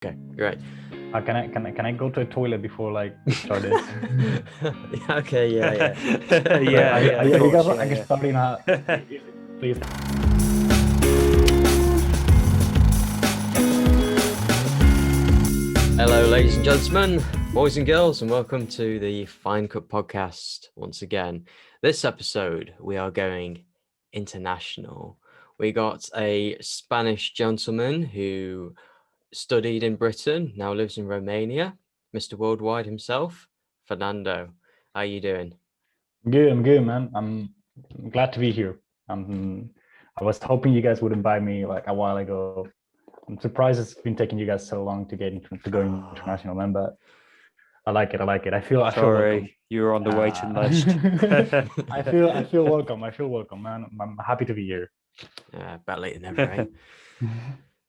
Okay, great. Can I go to a toilet before we started? Yeah, okay, yeah. Are you guys starting? Please. Hello, ladies and gentlemen, boys and girls, and welcome to the Fine Cut podcast once again. This episode, we are going international. We got a Spanish gentleman who studied in Britain, now lives in Romania, Mr. Worldwide himself, Fernando. How are you doing? I'm good, man. I'm glad to be here. I was hoping you guys would invite me a while ago. I'm surprised it's been taking you guys so long to go international, man. But I like it. I feel welcome. You were on the waiting list. I feel welcome. I feel welcome, man. I'm happy to be here. Better late than never, right?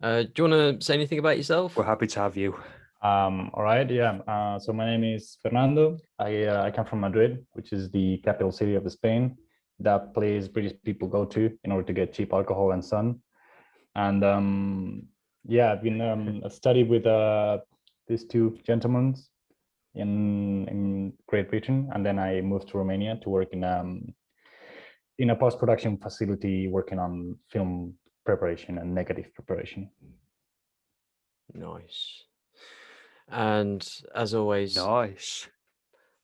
Do you want to say anything about yourself? We're happy to have you. All right, yeah. So my name is Fernando. I come from Madrid, which is the capital city of Spain. That place British people go to in order to get cheap alcohol and sun. And I've been studied with these two gentlemen in Great Britain, and then I moved to Romania to work in a post-production facility working on film preparation and negative preparation. Nice. And as always, nice.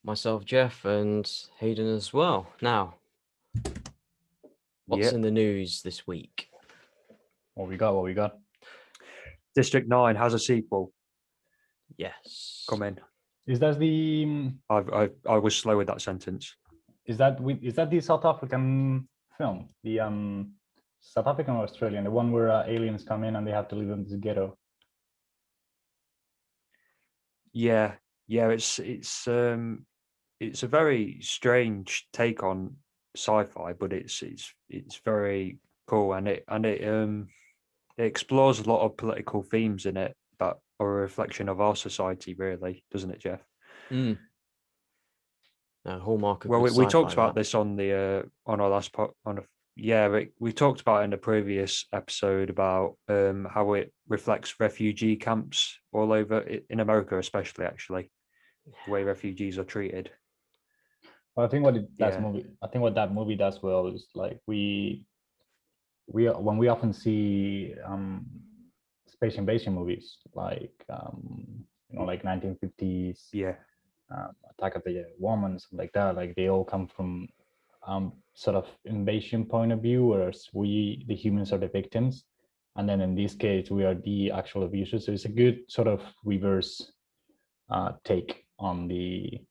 Myself, Jeff, and Hayden as well. Now, what's in the news this week? What we got? District 9 has a sequel. Yes. Come in. Is that the? I was slow with that sentence. Is that the South African film? The South African or Australian? The one where aliens come in and they have to live in this ghetto. Yeah. It's a very strange take on sci-fi, but it's very cool, and it explores a lot of political themes in it that are a reflection of our society, really, doesn't it, Jeff? Hallmark of we talked about this on our last we talked about in the previous episode about how it reflects refugee camps all over in America, especially, actually, the way refugees are treated. Well, I think what that movie does well is when we often see space invasion movies like 1950s Attack of the Woman, something like that, like they all come from sort of invasion point of view, whereas we, the humans, are the victims, and then in this case we are the actual abusers. So it's a good sort of reverse take on the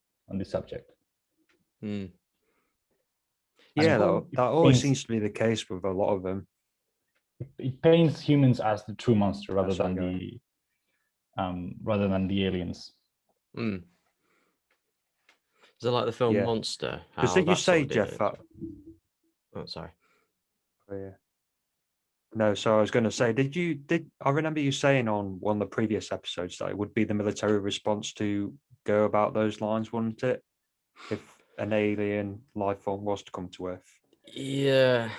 subject. Yeah, that always seems to be the case with a lot of them. It paints humans as the true monster rather than the aliens. Is it like the film Monster? Because did you say, Jeff, that? Oh, sorry. Oh, yeah. No, so I was going to say, I remember you saying on one of the previous episodes that it would be the military response to go about those lines, wouldn't it? If an alien life form was to come to Earth. Yeah,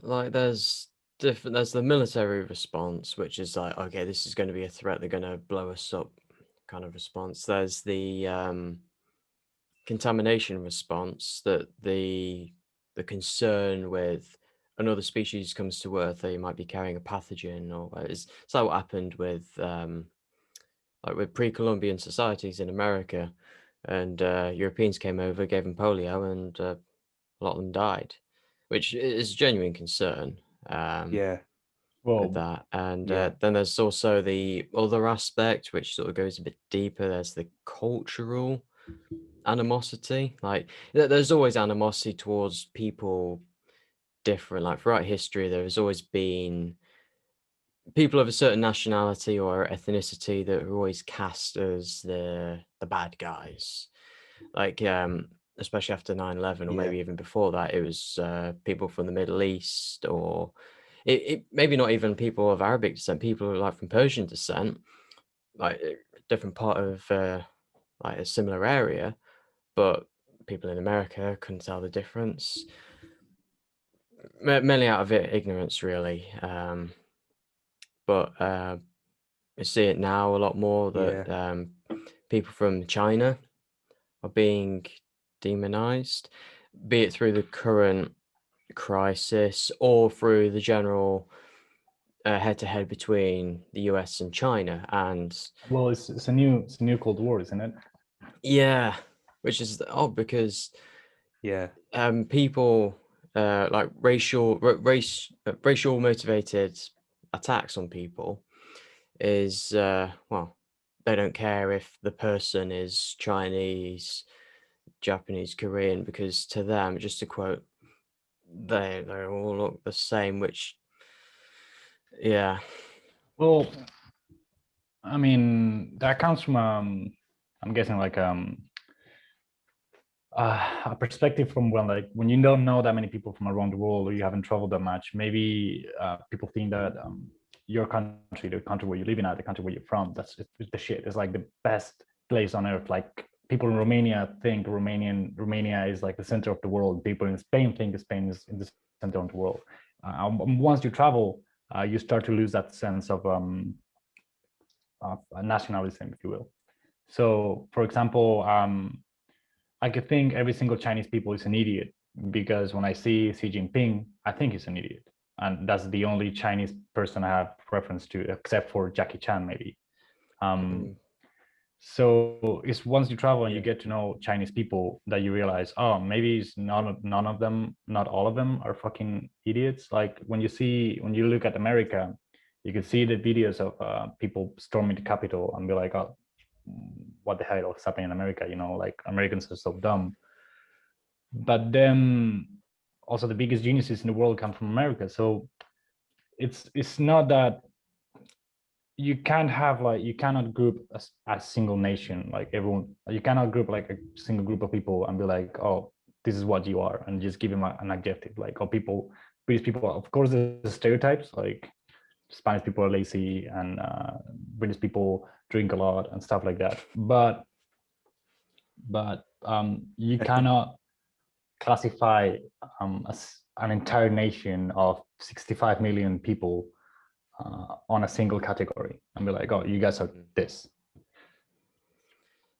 there's the military response, which is like, okay, this is going to be a threat, they're going to blow us up kind of response. There's the contamination response, that the concern with another species comes to Earth, they might be carrying a pathogen, or it's like what happened with pre-Columbian societies in America, and Europeans came over, gave them polio, and a lot of them died, which is a genuine concern. With that, and then there's also the other aspect, which sort of goes a bit deeper. There's the cultural animosity. Like, there's always animosity towards people different. Like, throughout history, there has always been people of a certain nationality or ethnicity that are always cast as the bad guys. Like, especially after 9/11, or maybe even before that, it was people from the Middle East, or it maybe not even people of Arabic descent, people like from Persian descent, like a different part of like a similar area, but people in America couldn't tell the difference. Mainly out of ignorance, really. But I see it now a lot more that people from China are being demonized, be it through the current crisis or through the general head-to-head between the US and China. And well, it's a new Cold War, isn't it? Yeah, which is odd because people like racial motivated attacks on people is well, they don't care if the person is Chinese, Japanese, Korean, because to them, just to quote, they all look the same, which well, I mean, that comes from I'm guessing like a perspective from when you don't know that many people from around the world, or you haven't traveled that much. Maybe people think that your country, the country where you're living at, the country where you're from, it's the shit. It's like the best place on earth. Like people in Romania think Romania is like the center of the world. People in Spain think Spain is in the center of the world. Once you travel, you start to lose that sense of nationalism, if you will. So, for example, I could think every single Chinese people is an idiot, because when I see Xi Jinping, I think he's an idiot. And that's the only Chinese person I have reference to, except for Jackie Chan, maybe. So it's once you travel and you get to know Chinese people that you realize, oh, maybe it's none of them, not all of them are fucking idiots. Like when you look at America, you can see the videos of people storming the Capitol and be like, oh, what the hell is happening in America? You know, like Americans are so dumb. But then also the biggest geniuses in the world come from America. So it's not that you cannot group a single nation, like everyone. You cannot group like a single group of people and be like, oh, this is what you are, and just give them an adjective. Like, oh, British people, of course, there's stereotypes, like Spanish people are lazy and British people drink a lot and stuff like that. But you cannot classify an entire nation of 65 million people on a single category and be like, oh, you guys are this.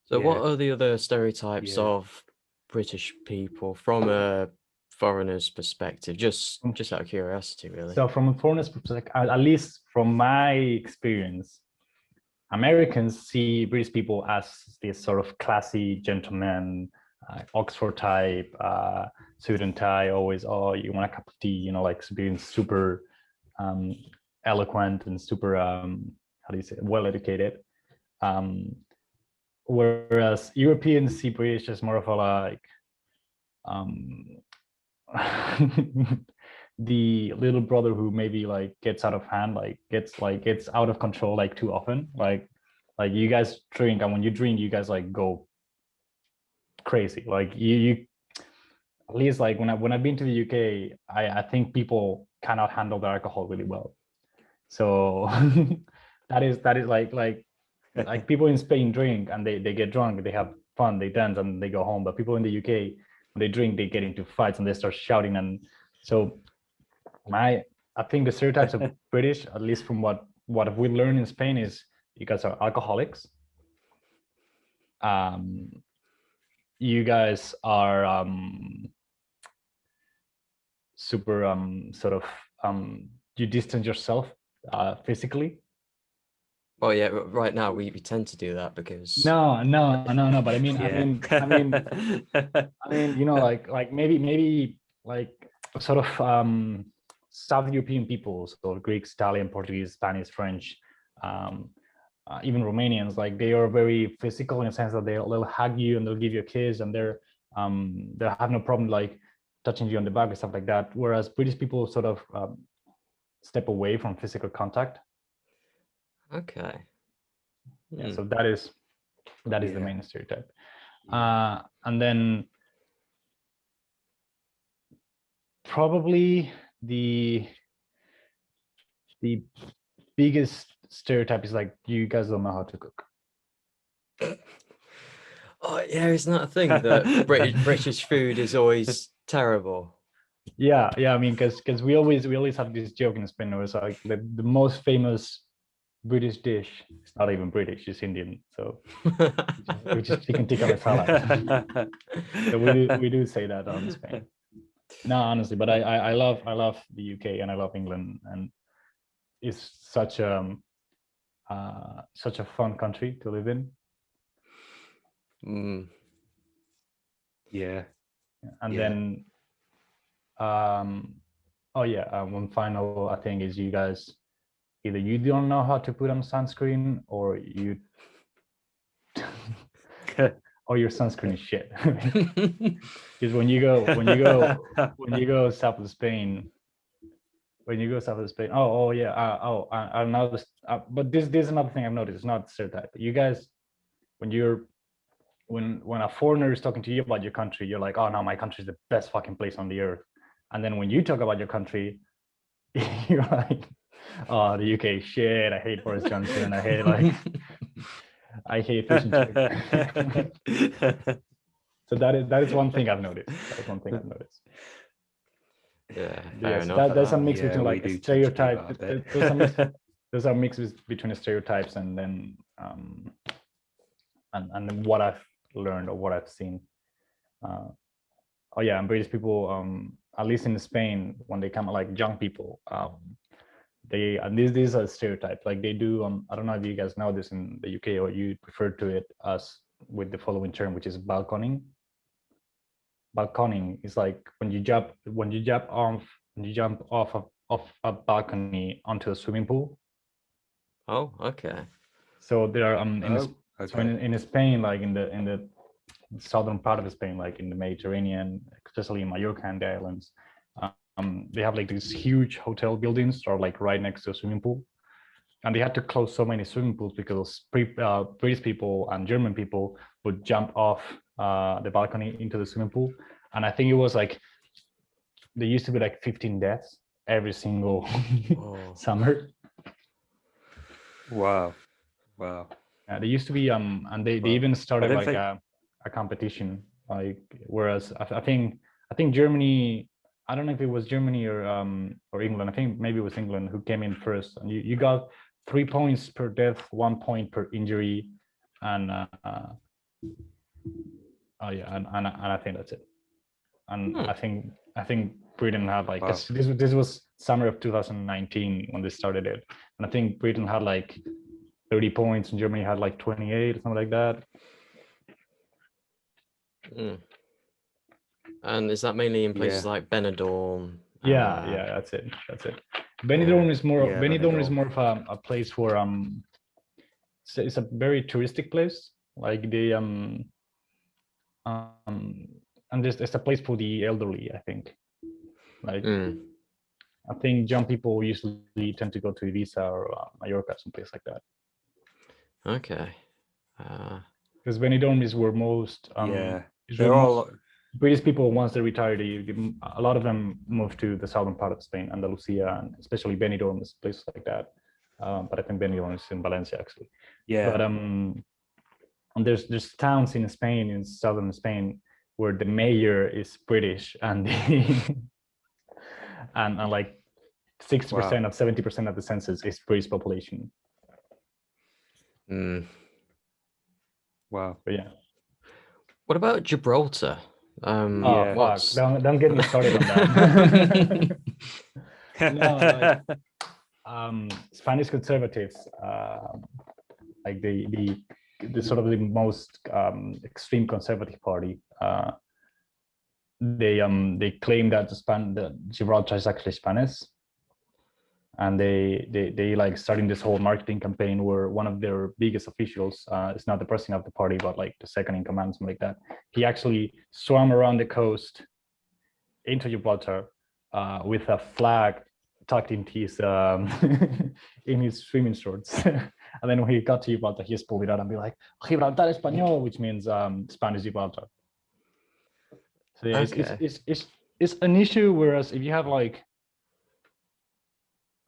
So what are the other stereotypes of British people from a foreigner's perspective? Just out of curiosity, really. So from a foreigner's perspective, at least from my experience, Americans see British people as this sort of classy gentleman, Oxford type, suit and tie, always, oh, you want a cup of tea, you know, like being super eloquent and super, how do you say, well educated. Whereas Europeans see British as more of a like the little brother who maybe like gets out of hand, like gets out of control like too often. Like you guys drink, and when you drink, you guys like go crazy. Like you at least like when I've been to the UK, I think people cannot handle the alcohol really well. So that is like people in Spain drink and they get drunk, they have fun, they dance and they go home. But people in the UK, when they drink, they get into fights and they start shouting. And so I think the stereotypes of British, at least from what we learned in Spain, is you guys are alcoholics. You guys are super sort of you distance yourself physically. Oh yeah, right now we tend to do that because no. But I mean, you know, like maybe like sort of South European peoples, so Greeks, Italian, Portuguese, Spanish, French, even Romanians, like they are very physical in the sense that they'll hug you and they'll give you a kiss, and they'll have no problem like touching you on the back and stuff like that. Whereas British people sort of step away from physical contact. Okay. Yeah, so that is the main stereotype. And then probably the biggest stereotype is like, you guys don't know how to cook. Oh yeah, isn't that a thing that British food is always terrible? Yeah. I mean, because we always have this joke in Spain where it's like the most famous British dish. It's not even British, it's Indian. So which is chicken tikka masala. So we do say that in Spain. No, honestly, but I love the UK and I love England, and it's such a fun country to live in. Yeah. And then one final thing is, you guys, either you don't know how to put on sunscreen, or you or your sunscreen is shit. Because when you go south of Spain, I know this. But this is another thing I've noticed. It's not stereotype. You guys, when a foreigner is talking to you about your country, you're like, oh no, my country is the best fucking place on the earth. And then when you talk about your country, you're like, oh, the UK is shit. I hate Boris Johnson. I hate fish and chips. So that is one thing I've noticed. Yeah, fair enough. There's a mix between like a stereotype. There's a mix between stereotypes and then and what I've learned or what I've seen. And British people, at least in Spain, when they come, like young people, these are stereotypes. Like they do. I don't know if you guys know this in the UK, or you refer to it as with the following term, which is balconing. Balconing is like when you jump off a balcony onto a swimming pool. Oh, okay. So there are in Spain, like in the southern part of Spain, like in the Mediterranean, especially in Mallorca and the islands, they have like these huge hotel buildings or like right next to a swimming pool, and they had to close so many swimming pools because British people and German people would jump off the balcony into the swimming pool. And I think it was like there used to be like 15 deaths every single summer. Wow. They used to be and they even started like a competition, like, whereas I think Germany, I don't know if it was Germany or England. I think maybe it was England who came in first, and you got 3 points per death, 1 point per injury, and and I think that's it. And I think Britain had like this was summer of 2019 when they started it, and I think Britain had like 30 points and Germany had like 28 or something like that. And is that mainly in places like Benidorm? Yeah, that's it. Benidorm is more of a place for it's a very touristic place. Like they and it's a place for the elderly, I think. Like I think young people usually tend to go to Ibiza or Mallorca, someplace like that. Okay. Because Benidorm is where most they're all British people, once they retire, a lot of them move to the southern part of Spain, Andalusia, and especially Benidorm is places like that. But I think Benidorm is in Valencia actually. Yeah. But and there's towns in Spain, in southern Spain, where the mayor is British, and and like 60% of 70% of the census is British population. Wow. But yeah. What about Gibraltar? Fuck. Don't get me started on that. No, Spanish conservatives, like the sort of the most extreme conservative party, they claim that Gibraltar is actually Spanish, and they like starting this whole marketing campaign where one of their biggest officials is not the president of the party, but like the second in command, something like that. He actually swam around the coast into Gibraltar with a flag tucked into his in his swimming shorts. And then when he got to Gibraltar, he just pulled it out and be like, Gibraltar Español, which means Spanish Gibraltar. So yeah, it's an issue. Whereas if you have like,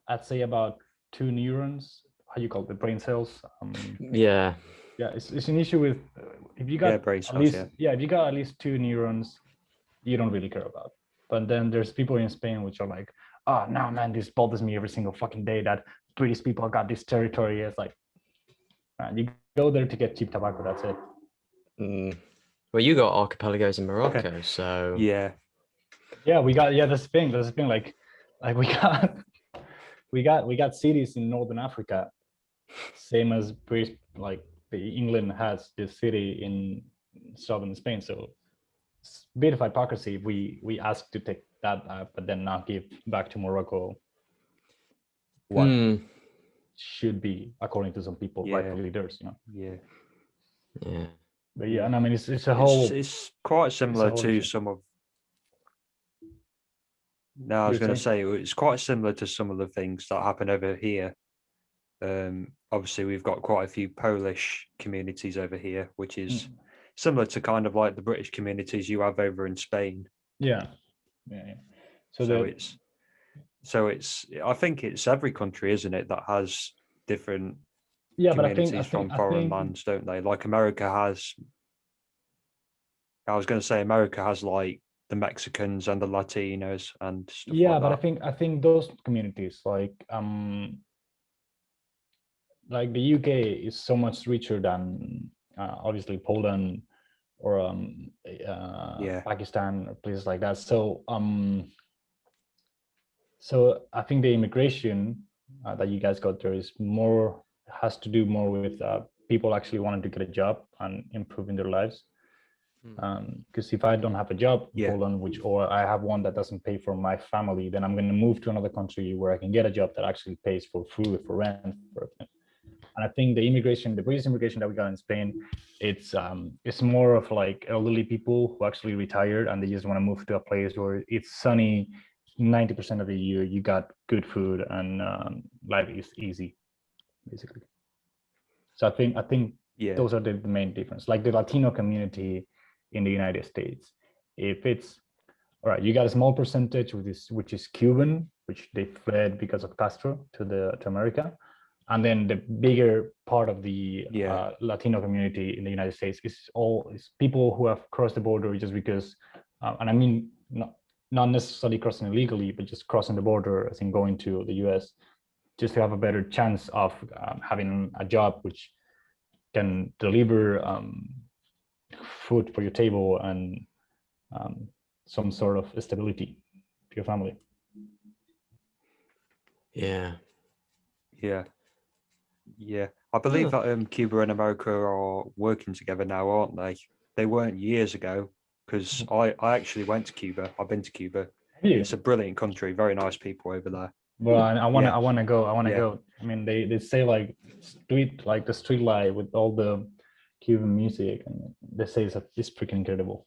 I'd say about 2 neurons, how you call it, the brain cells. It's an issue with if you got if you got at least 2 neurons, you don't really care about. But then there's people in Spain which are like, oh no man, this bothers me every single fucking day that British people got this territory. It's like, you go there to get cheap tobacco. That's it. Well, you got archipelagos in Morocco, so yeah, we got That's the thing. Like we got cities in Northern Africa, same as British, like England has this city in southern Spain. So it's a bit of hypocrisy. We ask to take that, but then not give back to Morocco what should be, according to some people, rightfully theirs. Yeah. But and I mean, it's a whole. It's quite similar to some of. No, I was going to say it's quite similar to some of the things that happen over here. Obviously, we've got quite a few Polish communities over here, which is similar to kind of like the British communities you have over in Spain. Yeah. So it's. I think it's every country, isn't it, that has different communities from foreign lands, don't they? Like America has. I was going to say America has like the Mexicans and the Latinos and stuff like but that. I think those communities like the UK is so much richer than obviously Poland or Pakistan or places like that. So so I think the immigration that you guys got there has to do more with people actually wanting to get a job and improving their lives. Because if I don't have a job in Poland, or I have one that doesn't pay for my family, then I'm going to move to another country where I can get a job that actually pays for food, for rent, for everything. And I think the British immigration that we got in Spain, it's more of like elderly people who actually retired and they just want to move to a place where it's sunny 90% of the year. You got good food and life is easy, basically. So I think those are the main difference. Like the Latino community in the United States, if it's all right, you got a small percentage which is Cuban, which they fled because of Castro to America, and then the bigger part of the Latino community in the United States is people who have crossed the border just because, and I mean not necessarily crossing illegally, but just crossing the border, as in going to the U.S. just to have a better chance of having a job which can deliver food for your table and some sort of stability to your family. Yeah. I believe that Cuba and America are working together now, aren't they? They weren't years ago, because I actually went to Cuba. I've been to Cuba. It's a brilliant country, very nice people over there. Well, I want to go. I mean, they say like the street light with all the Cuban music, and they say it's freaking incredible.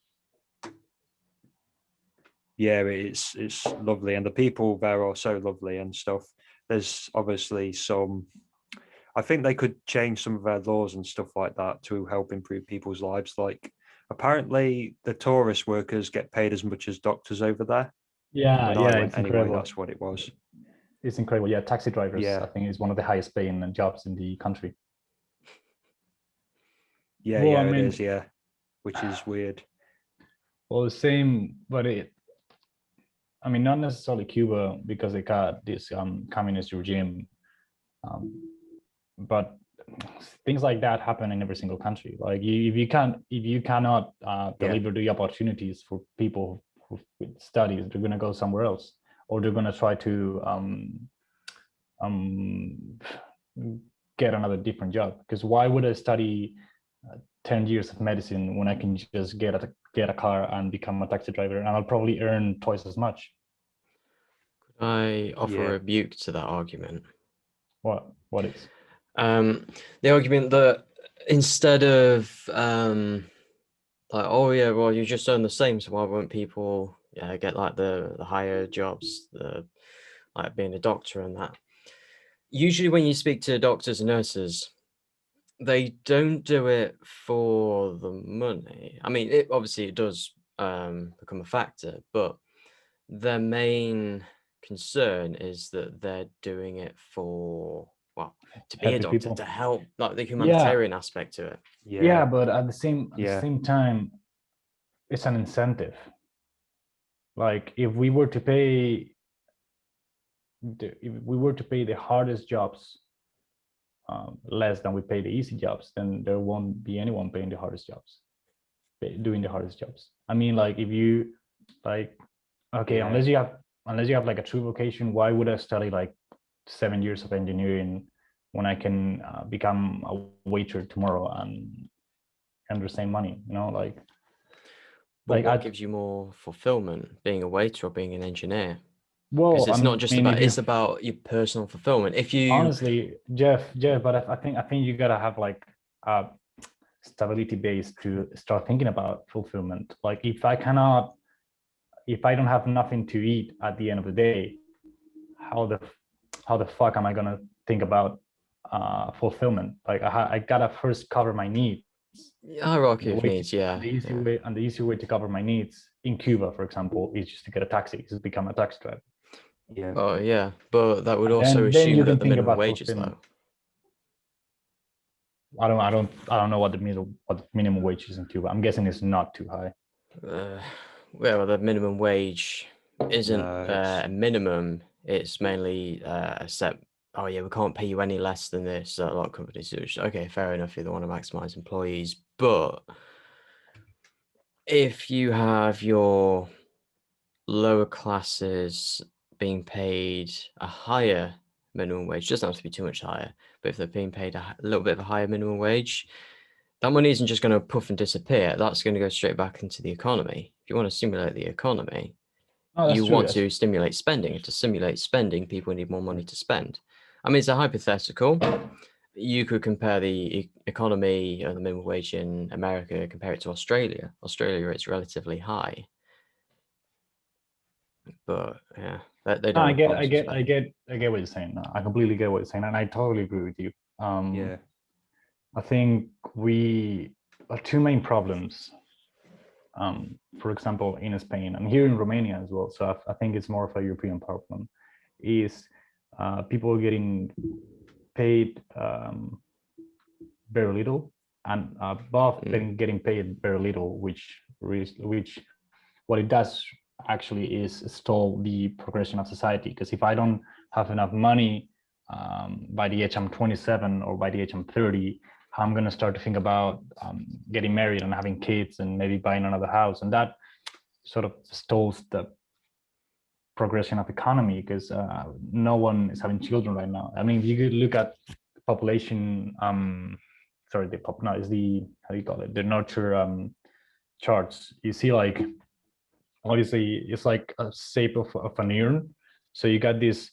Yeah, it's lovely, and the people there are so lovely and stuff. There's obviously I think they could change some of their laws and stuff like that to help improve people's lives. Like apparently the tourist workers get paid as much as doctors over there. It's incredible. That's what it was. It's incredible. Yeah, taxi drivers, I think, is one of the highest paying jobs in the country. It is, which is weird. Well, the same, but I mean, not necessarily Cuba because they got this communist regime, but things like that happen in every single country. Like if you cannot deliver the opportunities for people who study, they're going to go somewhere else, or they're going to try to get another different job. Because why would I study 10 years of medicine when I can just get a car and become a taxi driver, and I'll probably earn twice as much? Could I offer a rebuke to that argument? What is? The argument that instead of like, oh yeah, well, you just earn the same, so why won't people get like the higher jobs, like being a doctor and that? Usually when you speak to doctors and nurses, they don't do it for the money. I mean, it does become a factor, but their main concern is that they're doing it for, well, to be a doctor, people, to help, like the humanitarian aspect to it. Yeah, but at the same time, it's an incentive. Like if we were to pay if we were to pay the hardest jobs less than we pay the easy jobs, then there won't be anyone paying the hardest jobs, doing the hardest jobs. I mean, like if you like, okay, Yeah. unless you have like a true vocation, why would I study like 7 years of engineering when I can become a waiter tomorrow and earn the same money? You know, like. But Like what gives you more fulfillment, being a waiter or being an engineer? Well, Because it's I not just mean, about, it's about your personal fulfillment. If you honestly, Jeff, but I think you gotta have like a stability base to start thinking about fulfillment. Like if I don't have nothing to eat at the end of the day, how the fuck am I gonna think about fulfillment? Like I gotta first cover my needs. hierarchy of needs, yeah. The easy way to cover my needs in Cuba, for example, is just to get a taxi, is become a taxi driver. Yeah. Oh yeah, but that would also then assume you that can the think minimum about wage is fulfillment. low. I don't know what the minimum wage is in Cuba. I'm guessing it's not too high. Well, the minimum wage isn't No, a minimum. It's mainly a set. Oh yeah, we can't pay you any less than this. A lot of companies do. Okay, fair enough. If they want to maximize employees, but if you have your lower classes being paid a higher minimum wage, doesn't have to be too much higher, but if they're being paid a little bit of a higher minimum wage, that money isn't just going to puff and disappear. That's going to go straight back into the economy. If you want to stimulate the economy, you want to stimulate spending. And to stimulate spending, people need more money to spend. I mean, it's a hypothetical. You could compare the economy or the minimum wage in America, compare it to Australia. Australia, it's relatively high. But yeah, they don't. I get what you're saying. I completely get what you're saying, and I totally agree with you. yeah. I think we are two main problems. For example, in Spain and here in Romania as well. So I think it's more of a European problem. Is people getting paid very little, and above getting paid very little, which what it does actually is stall the progression of society. Because if I don't have enough money by the age I'm 27 or by the age I'm 30, I'm going to start to think about getting married and having kids and maybe buying another house, and that sort of stalls the progression of economy, because no one is having children right now. I mean, if you could look at population sorry, is the, how do you call it, the nurture charts, you see like obviously it's like a shape of an urn. So you got this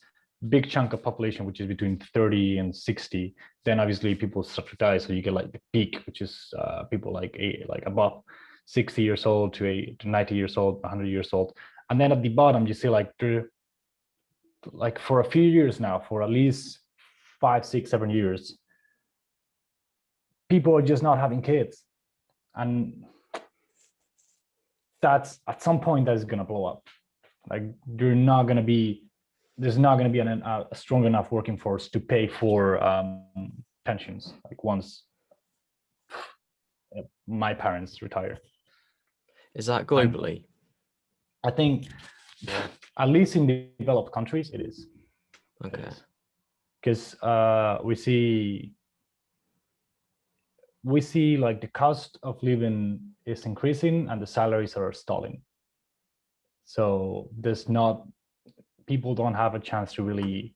big chunk of population which is between 30 and 60. Then obviously people start to die, so you get like the peak, which is people like above 60 years old to 90 years old, 100 years old. And then at the bottom you see like for a few years now, for at least 5, 6, 7 years, people are just not having kids, and that's at some point that's going to blow up. Like there's not going to be a strong enough working force to pay for pensions, like once my parents retire. Is that globally? I think at least in developed countries it is. Okay. Because we see like the cost of living is increasing and the salaries are stalling. So people don't have a chance to really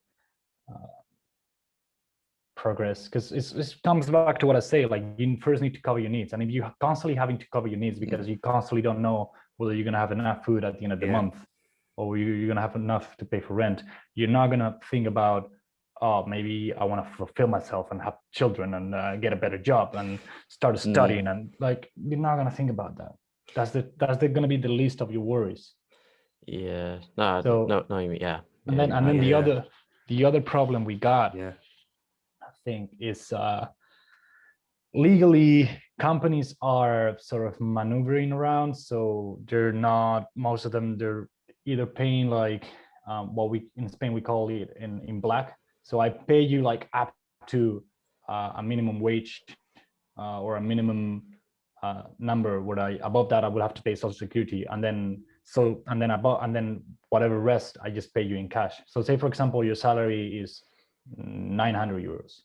progress, because it comes back to what I say, like you first need to cover your needs. And if you're constantly having to cover your needs because you constantly don't know whether you're going to have enough food at the end of the month, or you're going to have enough to pay for rent, you're not going to think about, oh, maybe I want to fulfill myself and have children and get a better job and start studying. And like, you're not going to think about that. That's going to be the least of your worries. Yeah. No, yeah. And then the other problem we got, I think, is legally companies are sort of maneuvering around. So most of them, they're either paying like what we in Spain we call it in black. So I pay you like up to a minimum wage or a minimum number, where above that I would have to pay Social Security, and then So, and then whatever rest, I just pay you in cash. So say, for example, your salary is 900 euros.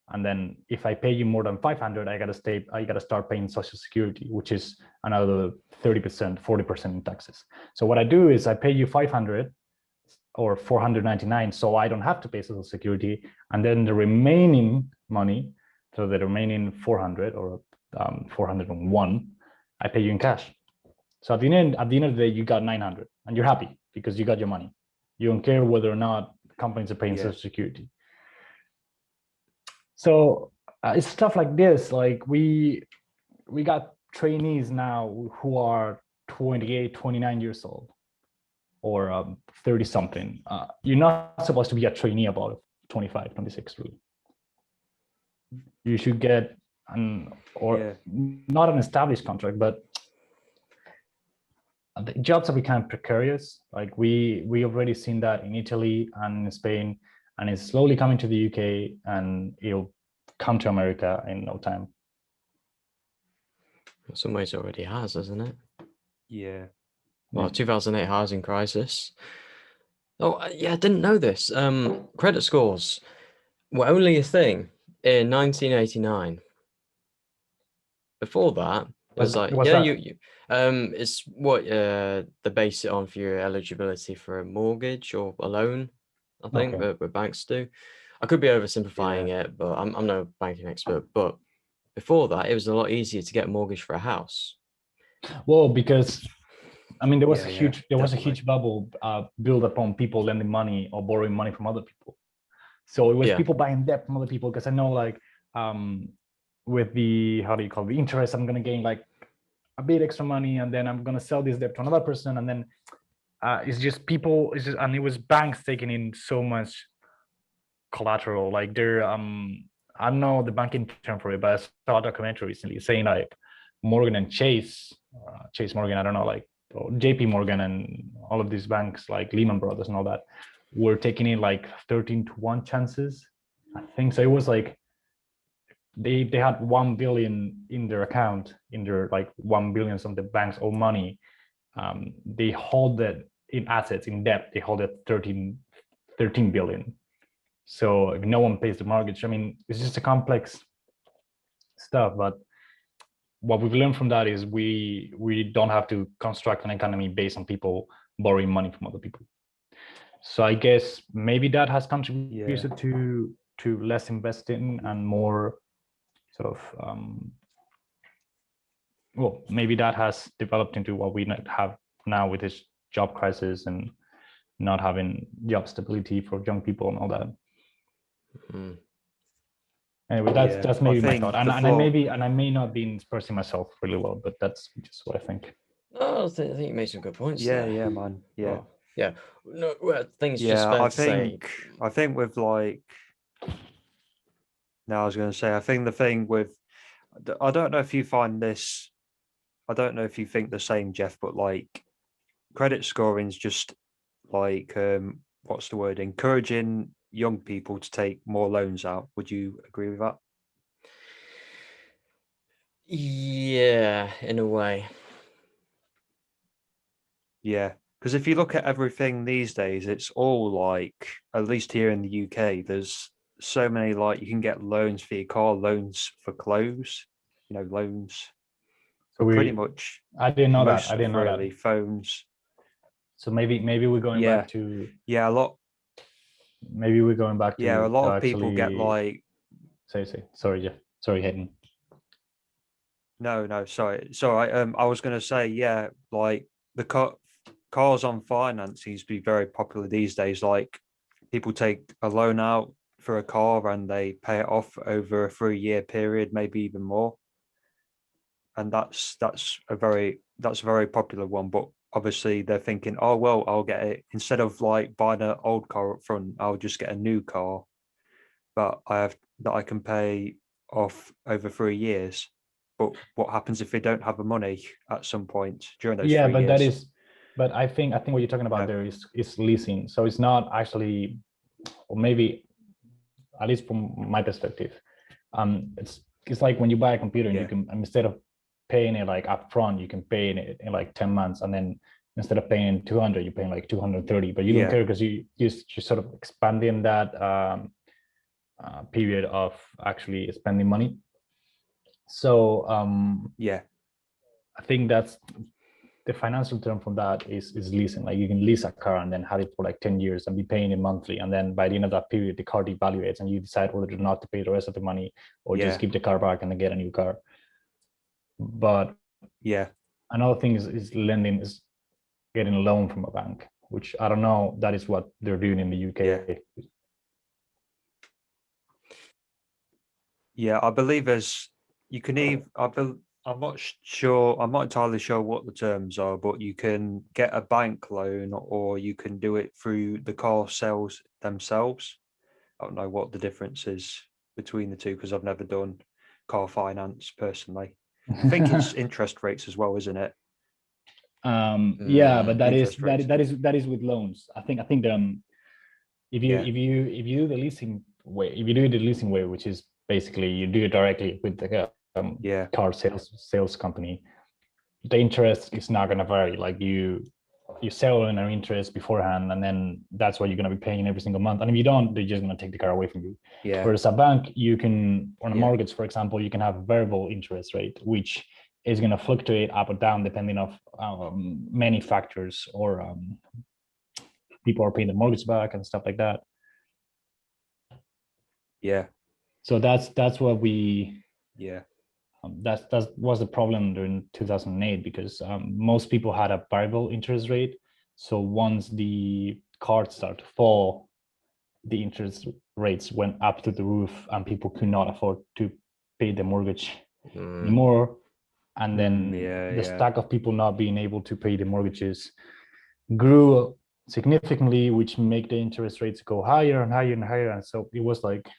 And then if I pay you more than 500, I gotta start paying Social Security, which is another 30%, 40% in taxes. So what I do is I pay you 500 or 499, so I don't have to pay Social Security. And then the remaining money, so the remaining 400 or 401, I pay you in cash. So at the end of the day, you got 900 and you're happy because you got your money. You don't care whether or not companies are paying Social Security. So it's stuff like this. Like we got trainees now who are 28, 29 years old or 30 something. You're not supposed to be a trainee about 25, 26 really. You should get not an established contract, but the jobs are becoming precarious. Like we already seen that in Italy and in Spain, and it's slowly coming to the UK, and it'll come to America in no time. In some ways it already has, hasn't it? Yeah. Well, 2008 housing crisis. Oh, yeah, I didn't know this. Credit scores were only a thing in 1989. Before that, it was like, it's what they base it on for your eligibility for a mortgage or a loan, I think, what banks do. I could be oversimplifying it, but I'm no banking expert. But before that, it was a lot easier to get a mortgage for a house. Well, because I mean, there was a huge bubble built upon people lending money or borrowing money from other people. So it was people buying debt from other people. Because I know, like, with the the interest, I'm gonna gain like a bit extra money, and then I'm gonna sell this debt to another person, and then it's just people. And it was banks taking in so much collateral. Like they're I don't know the banking term for it, but I saw a documentary recently saying like Morgan and Chase Morgan, I don't know, like JP Morgan and all of these banks like Lehman Brothers and all that were taking in like 13-to-1 chances, I think. So it was like they had 1 billion in their account, in their like 1 billion of the bank's own money. They hold that in assets, in debt, they hold it 13 billion. So if no one pays the mortgage, I mean, it's just a complex stuff. But what we've learned from that is we don't have to construct an economy based on people borrowing money from other people. So I guess maybe that has contributed to less investing and more sort of well, maybe that has developed into what we have now with this job crisis and not having job stability for young people and all that. Anyway, that's maybe my thought, and I may not be expressing myself really well, but that's just what I think. Oh, I think you made some good points. Yeah, man. Yeah, yeah. No, well, I think it's just fair to say. I think with like, now I was going to say, I think the thing with, I don't know if you find this, I don't know if you think the same, Jeff, but like, credit scoring is just like, what's the word? Encouraging young people to take more loans out. Would you agree with that? Yeah, in a way. Yeah, because if you look at everything these days, it's all like, at least here in the UK, there's so many, like, you can get loans for your car, loans for clothes, loans. So pretty much. I didn't know that. I didn't know that. Phones. So maybe we're going back to. Yeah, a lot. Maybe we're going back to. Yeah, a lot of people get like. Sorry, Jeff. Sorry, Hayden. No, sorry. I was going to say, yeah, like the cars on finance seems to be very popular these days. Like people take a loan out for a car and they pay it off over a 3-year period, maybe even more. And that's a very popular one. But obviously they're thinking, oh well, I'll get it instead of like buying an old car up front, I'll just get a new car, but I can pay off over 3 years. But what happens if they don't have the money at some point during those 3 years? Yeah, but but I think what you're talking about there is leasing. So it's not actually, or maybe, at least from my perspective, it's like when you buy a computer, and you can, instead of paying it like upfront, you can pay it in like 10 months, and then instead of paying 200, you're paying like 230, but you don't care because you're sort of expanding that period of actually spending money. So I think that's the financial term from that is leasing. Like you can lease a car and then have it for like 10 years and be paying it monthly, and then by the end of that period the car devaluates and you decide whether or not to pay the rest of the money or just keep the car back and then get a new car. But another thing is lending, is getting a loan from a bank, which I don't know, that is what they're doing in the UK. I believe there's, you can even, I'm not sure, I'm not entirely sure what the terms are, but you can get a bank loan or you can do it through the car sales themselves. I don't know what the difference is between the two because I've never done car finance personally. I think it's interest rates as well, isn't it? But that is with loans. I think if you do the leasing way, if you do it the leasing way, which is basically you do it directly with the car sales company, the interest is not going to vary. Like you sell in an interest beforehand, and then that's what you're going to be paying every single month. And if you don't, they're just going to take the car away from you. Whereas a bank, you can, on a mortgage, for example, you can have variable interest rate, which is going to fluctuate up or down depending on many factors, or people are paying the mortgage back and stuff like that. So that's what we that was the problem during 2008, because most people had a variable interest rate. So once the cards started to fall, the interest rates went up to the roof and people could not afford to pay the mortgage anymore. And then the stack of people not being able to pay the mortgages grew significantly, which make the interest rates go higher and higher and higher. And so it was like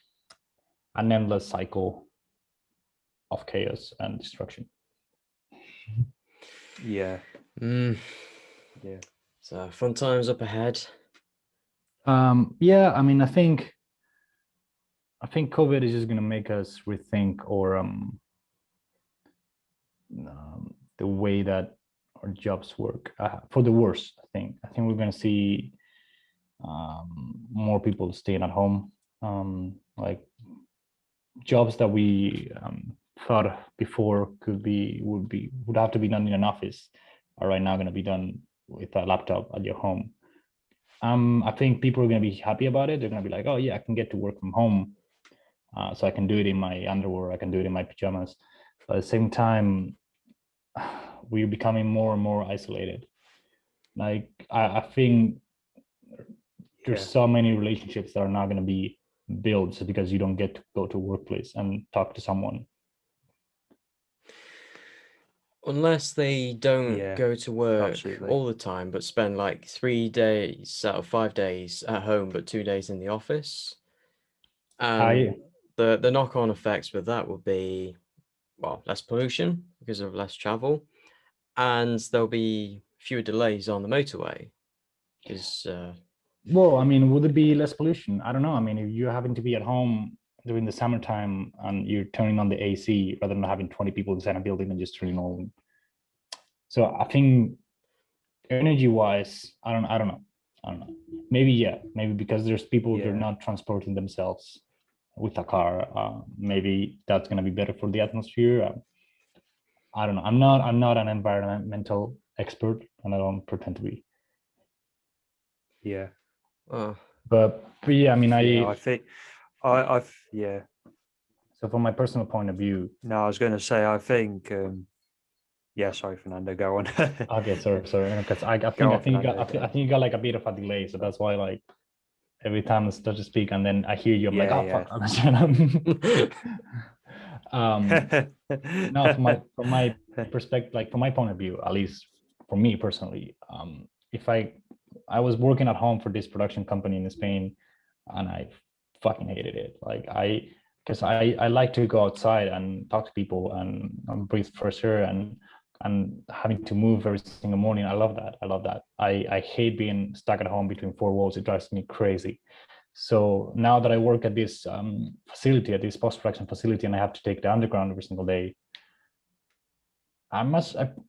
an endless cycle of chaos and destruction. So fun times up ahead. I mean, I think COVID is just going to make us rethink, or the way that our jobs work, for the worse. I think we're going to see more people staying at home, like jobs that we thought before would have to be done in an office are right now going to be done with a laptop at your home. I think people are going to be happy about it. They're going to be like, oh yeah, I can get to work from home, so I can do it in my underwear, I can do it in my pajamas. But at the same time, we're becoming more and more isolated. Like I think there's so many relationships that are not going to be built just because you don't get to go to a workplace and talk to someone. Unless they don't go to work all the time, but spend like 3 days out of 5 days at home, but 2 days in the office. The knock-on effects with that would be, well, less pollution because of less travel, and there'll be fewer delays on the motorway. Well, I mean, would it be less pollution? I don't know. I mean, if you're having to be at home during the summertime and you're turning on the AC rather than having 20 people inside a building and just turning on. So I think energy-wise, I don't know. Maybe because there's people they're not transporting themselves with a car. Maybe that's gonna be better for the atmosphere. I don't know. I'm not an environmental expert, and I don't pretend to be. But yeah, I mean, I think So from my personal point of view. No, I was going to say, I think. Sorry, Fernando, go on. Okay, sorry, because I think you got like a bit of a delay, so that's why like every time I start to speak and then I hear you, I'm like, oh fuck. No, from my perspective, like from my point of view, at least for me personally, if I was working at home for this production company in Spain, and I fucking hated it. Like because I like to go outside and talk to people and breathe fresh air and having to move every single morning. I love that. I hate being stuck at home between four walls. It drives me crazy. So now that I work at this facility, at this post-production facility, and I have to take the underground every single day, I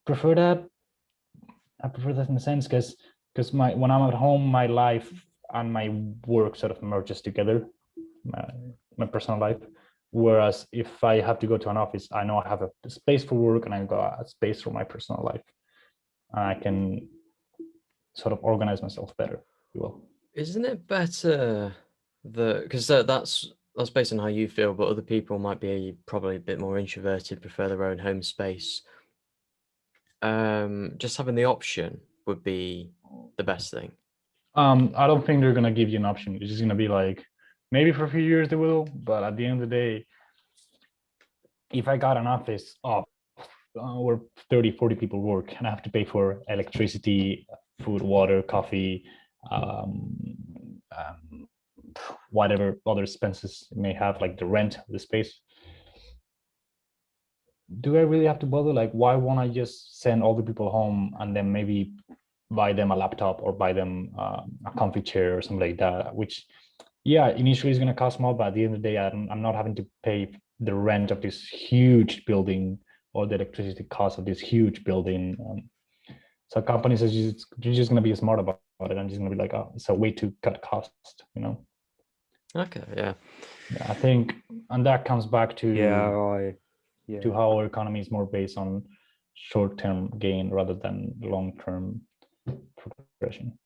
prefer that. I prefer that in a sense because when I'm at home, my life and my work sort of merges together, my personal life. Whereas if I have to go to an office, I know I have a space for work and I got a space for my personal life. And I can sort of organize myself better, if you will. Isn't it better because that's based on how you feel, but other people might be probably a bit more introverted, prefer their own home space. Just having the option would be the best thing. I don't think they're gonna give you an option. It's just gonna be like, maybe for a few years they will, but at the end of the day, if I got an office where 30, 40 people work and I have to pay for electricity, food, water, coffee, whatever other expenses you may have, like the rent of the space, do I really have to bother? Like, why won't I just send all the people home and then maybe buy them a laptop or buy them a comfy chair or something like that, which, yeah, initially is going to cost more, but at the end of the day, I'm not having to pay the rent of this huge building or the electricity cost of this huge building. So companies are just going to be smart about it and just going to be like, oh, it's a way to cut cost, you know? Okay, yeah. I think, and that comes back to to how our economy is more based on short-term gain rather than long-term progression.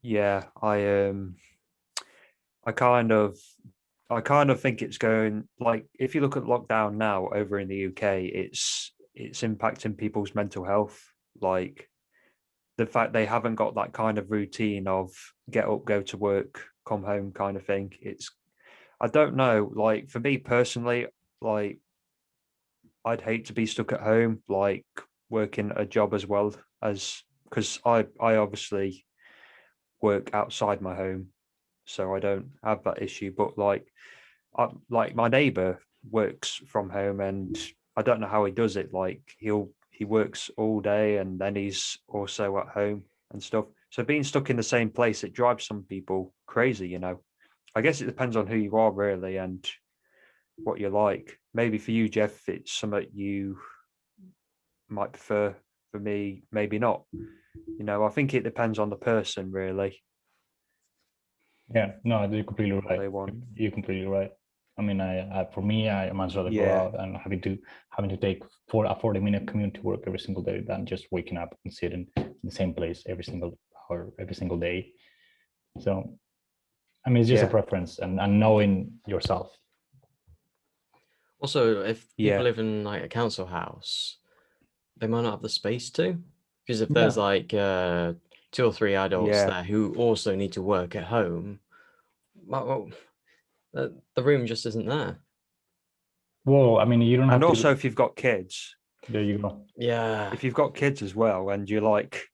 Yeah, I kind of think it's going, like, if you look at lockdown now over in the UK, it's impacting people's mental health. Like the fact they haven't got that kind of routine of get up, go to work, come home kind of thing. I don't know, like for me personally, like I'd hate to be stuck at home, like working a job as well as, because I obviously work outside my home, so I don't have that issue. But like my neighbor works from home, and I don't know how he does it. Like he works all day and then he's also at home and stuff. So being stuck in the same place, it drives some people crazy, you know. I guess it depends on who you are really and what you like. Maybe for you, Jeff, it's something you might prefer. For me, maybe not. You know, I think it depends on the person really. Yeah, no, you're completely right. You're completely right. I mean, for me, I much rather go out and having to take a 40-minute commute to work every single day than just waking up and sitting in the same place every single hour, every single day. So, I mean, it's just a preference and knowing yourself. Also, if people live in like a council house, they might not have the space to, because if there's like 2 or 3 adults there who also need to work at home, well, the room just isn't there. Well, I mean, you don't have to. And also, if you've got kids, there you go. Yeah. If you've got kids as well, and you like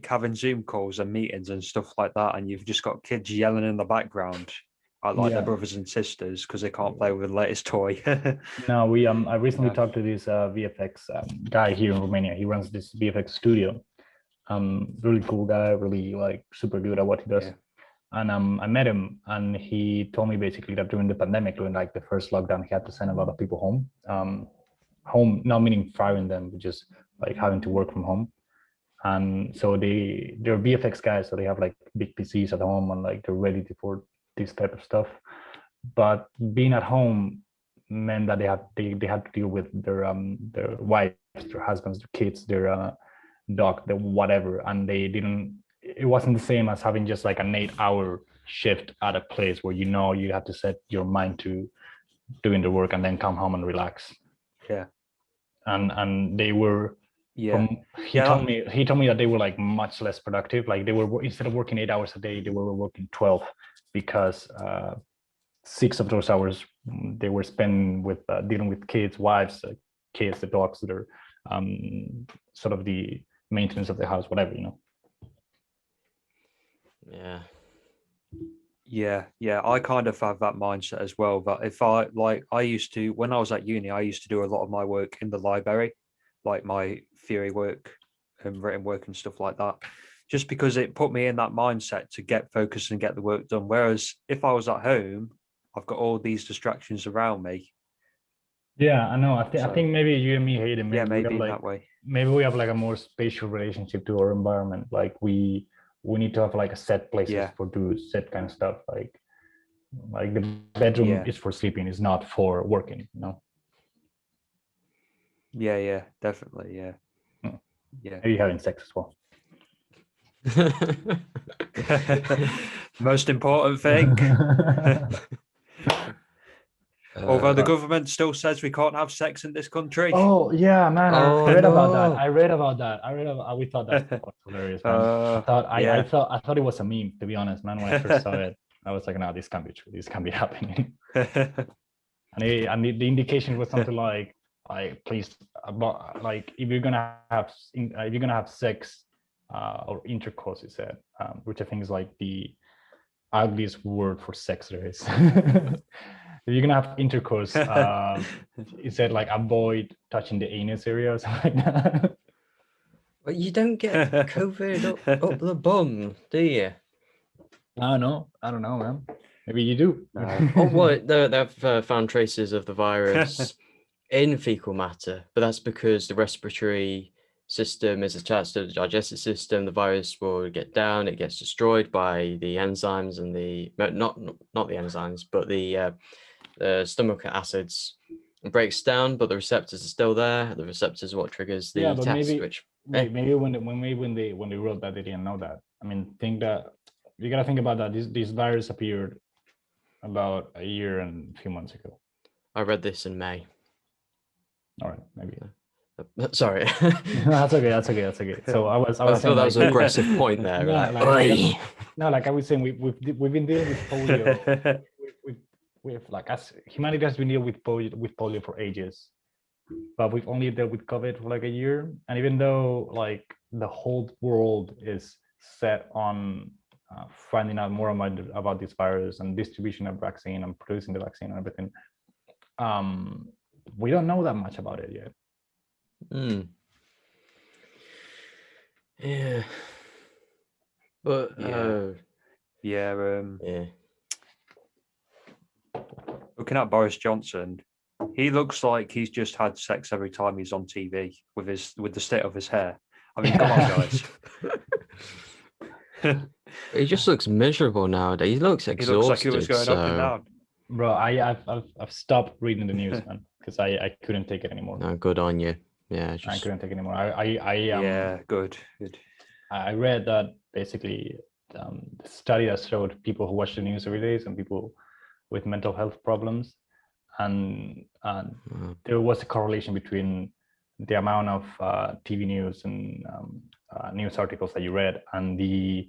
having Zoom calls and meetings and stuff like that, and you've just got kids yelling in the background at like their brothers and sisters because they can't play with the latest toy. No, I recently talked to this VFX guy here in Romania. He runs this VFX studio. Really cool guy, really like super good at what he does. And I met him, and he told me basically that during the pandemic, during like the first lockdown, he had to send a lot of people home. Home, not meaning firing them, but just like having to work from home. And so they're VFX guys, so they have like big PCs at home and like they're ready for this type of stuff. But being at home meant that they had to deal with their wives, their husbands, their kids, their dog, the whatever, and it wasn't the same as having just like an 8-hour shift at a place where you have to set your mind to doing the work and then come home and relax. And they were he told me that they were like much less productive. Like they were, instead of working 8 hours a day, they were working 12 because 6 of those hours they were spending with dealing with kids, wives, kids, the dogs, that are sort of the maintenance of the house, whatever, Yeah, I kind of have that mindset as well. But if I used to, when I was at uni, I used to do a lot of my work in the library, like my theory work and written work and stuff like that, just because it put me in that mindset to get focused and get the work done. Whereas if I was at home, I've got all these distractions around me. Yeah, I know. I So, think maybe you and me, Hayden, yeah, maybe we have maybe in like that way. maybe we have like a more spatial relationship to our environment. Like we need to have like a set places Yeah. for do set kind of stuff. Like the bedroom Yeah. is for sleeping, is not for working, you know. Yeah, definitely. Yeah. Mm. Yeah. Maybe having sex as well. Most important thing. Although the government still says we can't have sex in this country. Oh yeah, man! Oh, I read about no. that. I read about that. We thought that was hilarious, man. I thought it was a meme, to be honest, man. When I first saw it, I was like, no, this can't be true. This can't be happening. And the indication was something like please, like if you're gonna have sex or intercourse, he said, which I think is like the ugliest word for sex there is. If you're gonna have intercourse, he said like avoid touching the anus area or something like that. But you don't get COVID up the bum, do you? I don't know, man. Maybe you do. No. Oh, well, they've found traces of the virus in fecal matter, but that's because the respiratory system is attached to the digestive system. The virus will get down; it gets destroyed by the enzymes and not the enzymes, but the stomach acids. It breaks down, but the receptors are still there. The receptors are what triggers the Yeah, but test. maybe when they wrote that, they didn't know that. I mean, think that you gotta think about that. This virus appeared about a year and a few months ago. I read this in May. All right, maybe. Sorry. That's okay. So I was thought saying that was an aggressive point there. Like I was saying, we've been dealing with polio. We've like, as humanity has been dealing with polio for ages, but we've only dealt with COVID for like a year. And even though like the whole world is set on finding out more about this virus and distribution of vaccine and producing the vaccine and everything, we don't know that much about it yet. Yeah. But yeah. Looking at Boris Johnson, he looks like he's just had sex every time he's on TV with the state of his hair. I mean, come on, guys. He just looks miserable nowadays. He looks exhausted. He looks like he was going up and down. Bro, I've stopped reading the news, man, because I couldn't take it anymore. No, good on you. Yeah, I couldn't take it anymore. Yeah, good. I read that basically the study that showed people who watch the news every day, some people with mental health problems, and there was a correlation between the amount of TV news and news articles that you read and the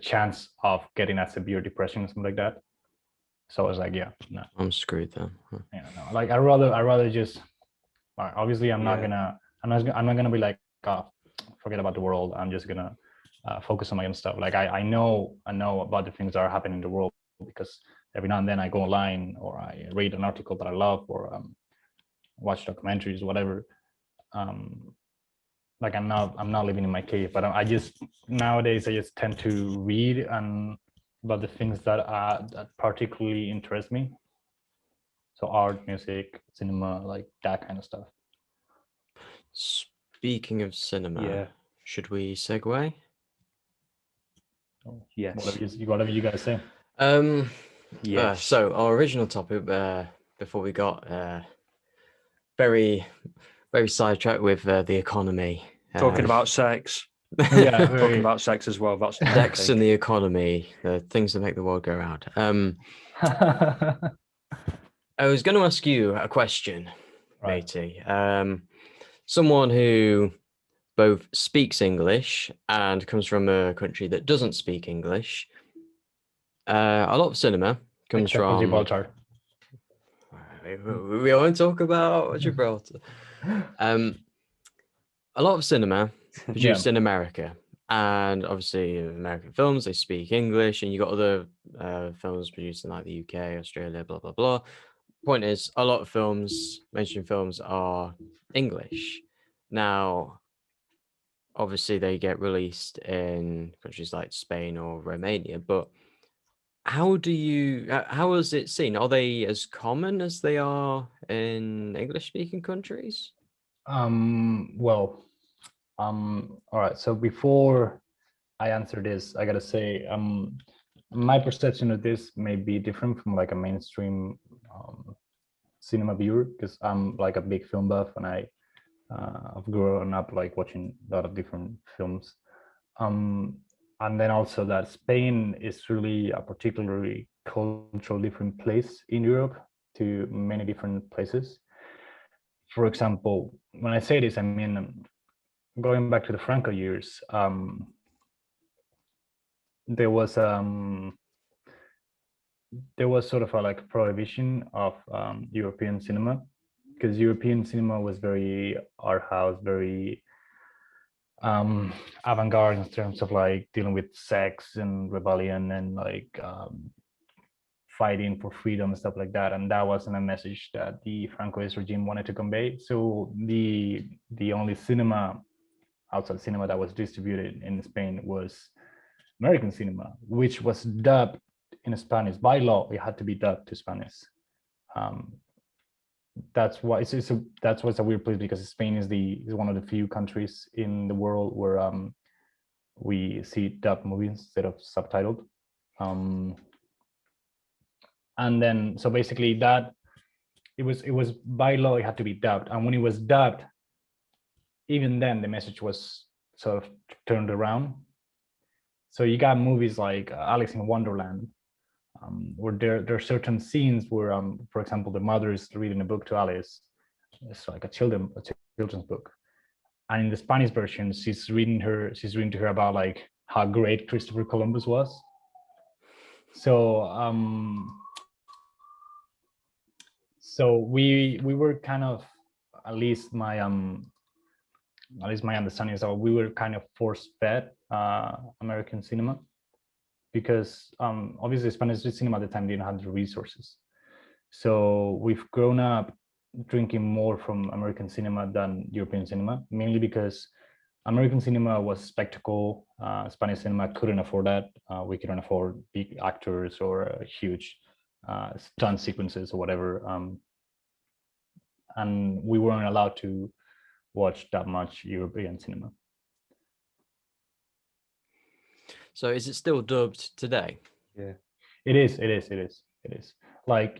chance of getting a severe depression or something like that. So I was like, yeah, no, I'm screwed then. Yeah, no. Like I'd rather just. Obviously, I'm not gonna be like, oh, forget about the world. I'm just gonna focus on my own stuff. Like I know about the things that are happening in the world because every now and then I go online or I read an article that I love or watch documentaries, whatever. Like I'm not living in my cave, but I just nowadays I just tend to read about the things that particularly interest me. So art, music, cinema, like that kind of stuff. Speaking of cinema, should we segue? Yes. Whatever you guys say. Yes. So our original topic before we got very sidetracked with the economy. Talking about sex. Yeah, talking about sex as well. That's sex and the economy, the things that make the world go round. I was going to ask you a question, matey. Someone who both speaks English and comes from a country that doesn't speak English. A lot of cinema comes from Gibraltar. We won't talk about Gibraltar. A lot of cinema produced in America, and obviously American films, they speak English, and you got other films produced in like the UK, Australia, blah blah blah. Point is, a lot of films, mainstream films, are English. Now, obviously, they get released in countries like Spain or Romania, but how is it seen? Are they as common as they are in English-speaking countries? Well, all right. So before I answer this, I gotta say, my perception of this may be different from like a mainstream cinema viewer, because I'm like a big film buff and I've grown up like watching a lot of different films. And then also that Spain is really a particularly cultural different place in Europe to many different places. For example, when I say this, I mean, going back to the Franco years, there was sort of a like prohibition of European cinema, because European cinema was very art house, very avant-garde in terms of like dealing with sex and rebellion and like fighting for freedom and stuff like that, and that wasn't a message that the Francoist regime wanted to convey. So the only cinema, outside cinema, that was distributed in Spain was American cinema, which was dubbed in Spanish. By law, it had to be dubbed to Spanish. That's why that's what's a weird place, because Spain is one of the few countries in the world where we see dubbed movies instead of subtitled. And then so basically that it was by law, it had to be dubbed, and when it was dubbed, even then the message was sort of turned around. So you got movies like Alice in Wonderland, where there are certain scenes where, for example, the mother is reading a book to Alice. It's like a children's book, and in the Spanish version, she's reading to her about like how great Christopher Columbus was. So so we were kind of, at least my understanding is that we were kind of force-fed American cinema, because obviously Spanish cinema at the time didn't have the resources. So we've grown up drinking more from American cinema than European cinema, mainly because American cinema was spectacle. Spanish cinema couldn't afford that. We couldn't afford big actors or huge stunt sequences or whatever. And we weren't allowed to watch that much European cinema. So is it still dubbed today? Yeah, it is. Like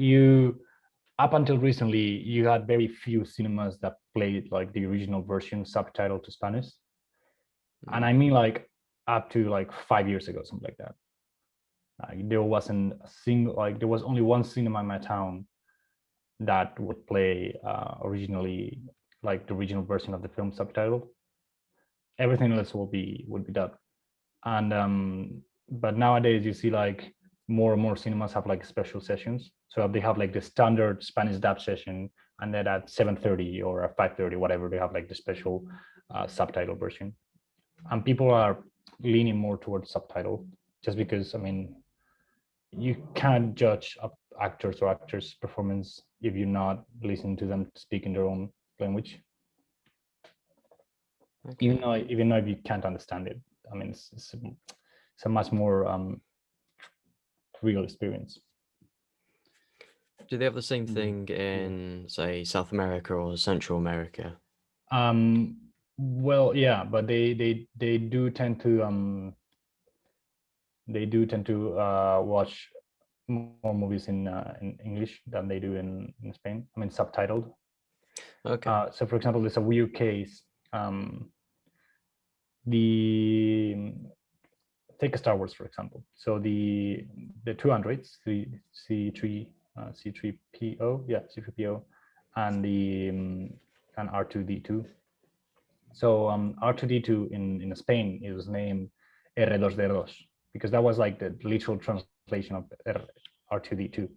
up until recently, you had very few cinemas that played like the original version subtitled to Spanish. And I mean like up to like 5 years ago, something like that. There wasn't a single, like there was only one cinema in my town that would play originally like the original version of the film subtitle. Everything else would be dubbed. And but nowadays you see like more and more cinemas have like special sessions. So they have like the standard Spanish dub session, and then at 7:30 or at 5:30, whatever, they have like the special subtitle version. And people are leaning more towards subtitle, just because, I mean, you can't judge actors or actors' performance if you're not listening to them speak in their own language. Okay. Even though if you can't understand it, I mean, it's a much more real experience. Do they have the same thing in, say, South America or Central America? Well, yeah, but they do tend to watch more movies in English than they do in Spain. I mean, subtitled. Okay. So, for example, there's a weird case. Take a Star Wars, for example. So the two androids, the C3PO, yeah, C3PO, and the and R2D2. So R2D2 in Spain, it was named R2D2, because that was like the literal translation of R2D2.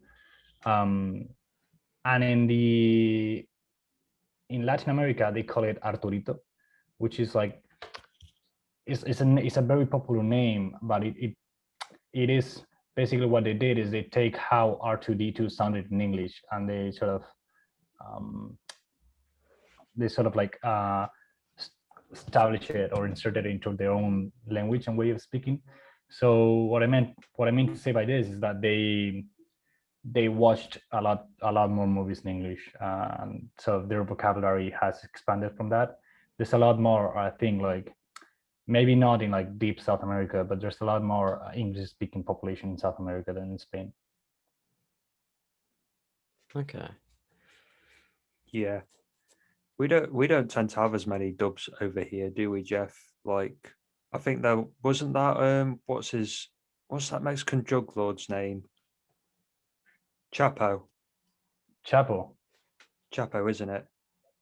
And in Latin America, they call it Arturito, which is like, it's a very popular name, but it is basically, what they did is they take how R2D2 sounded in English, and they sort of like establish it or insert it into their own language and way of speaking. So what I mean to say by this is that they watched a lot more movies in English, and so their vocabulary has expanded from that. There's a lot more, I think, like maybe not in like deep South America, but there's a lot more English-speaking population in South America than in Spain. Okay. Yeah. We don't tend to have as many dubs over here, do we, Jeff? Like, I think there wasn't that what's that Mexican drug lord's name? Chapo, isn't it?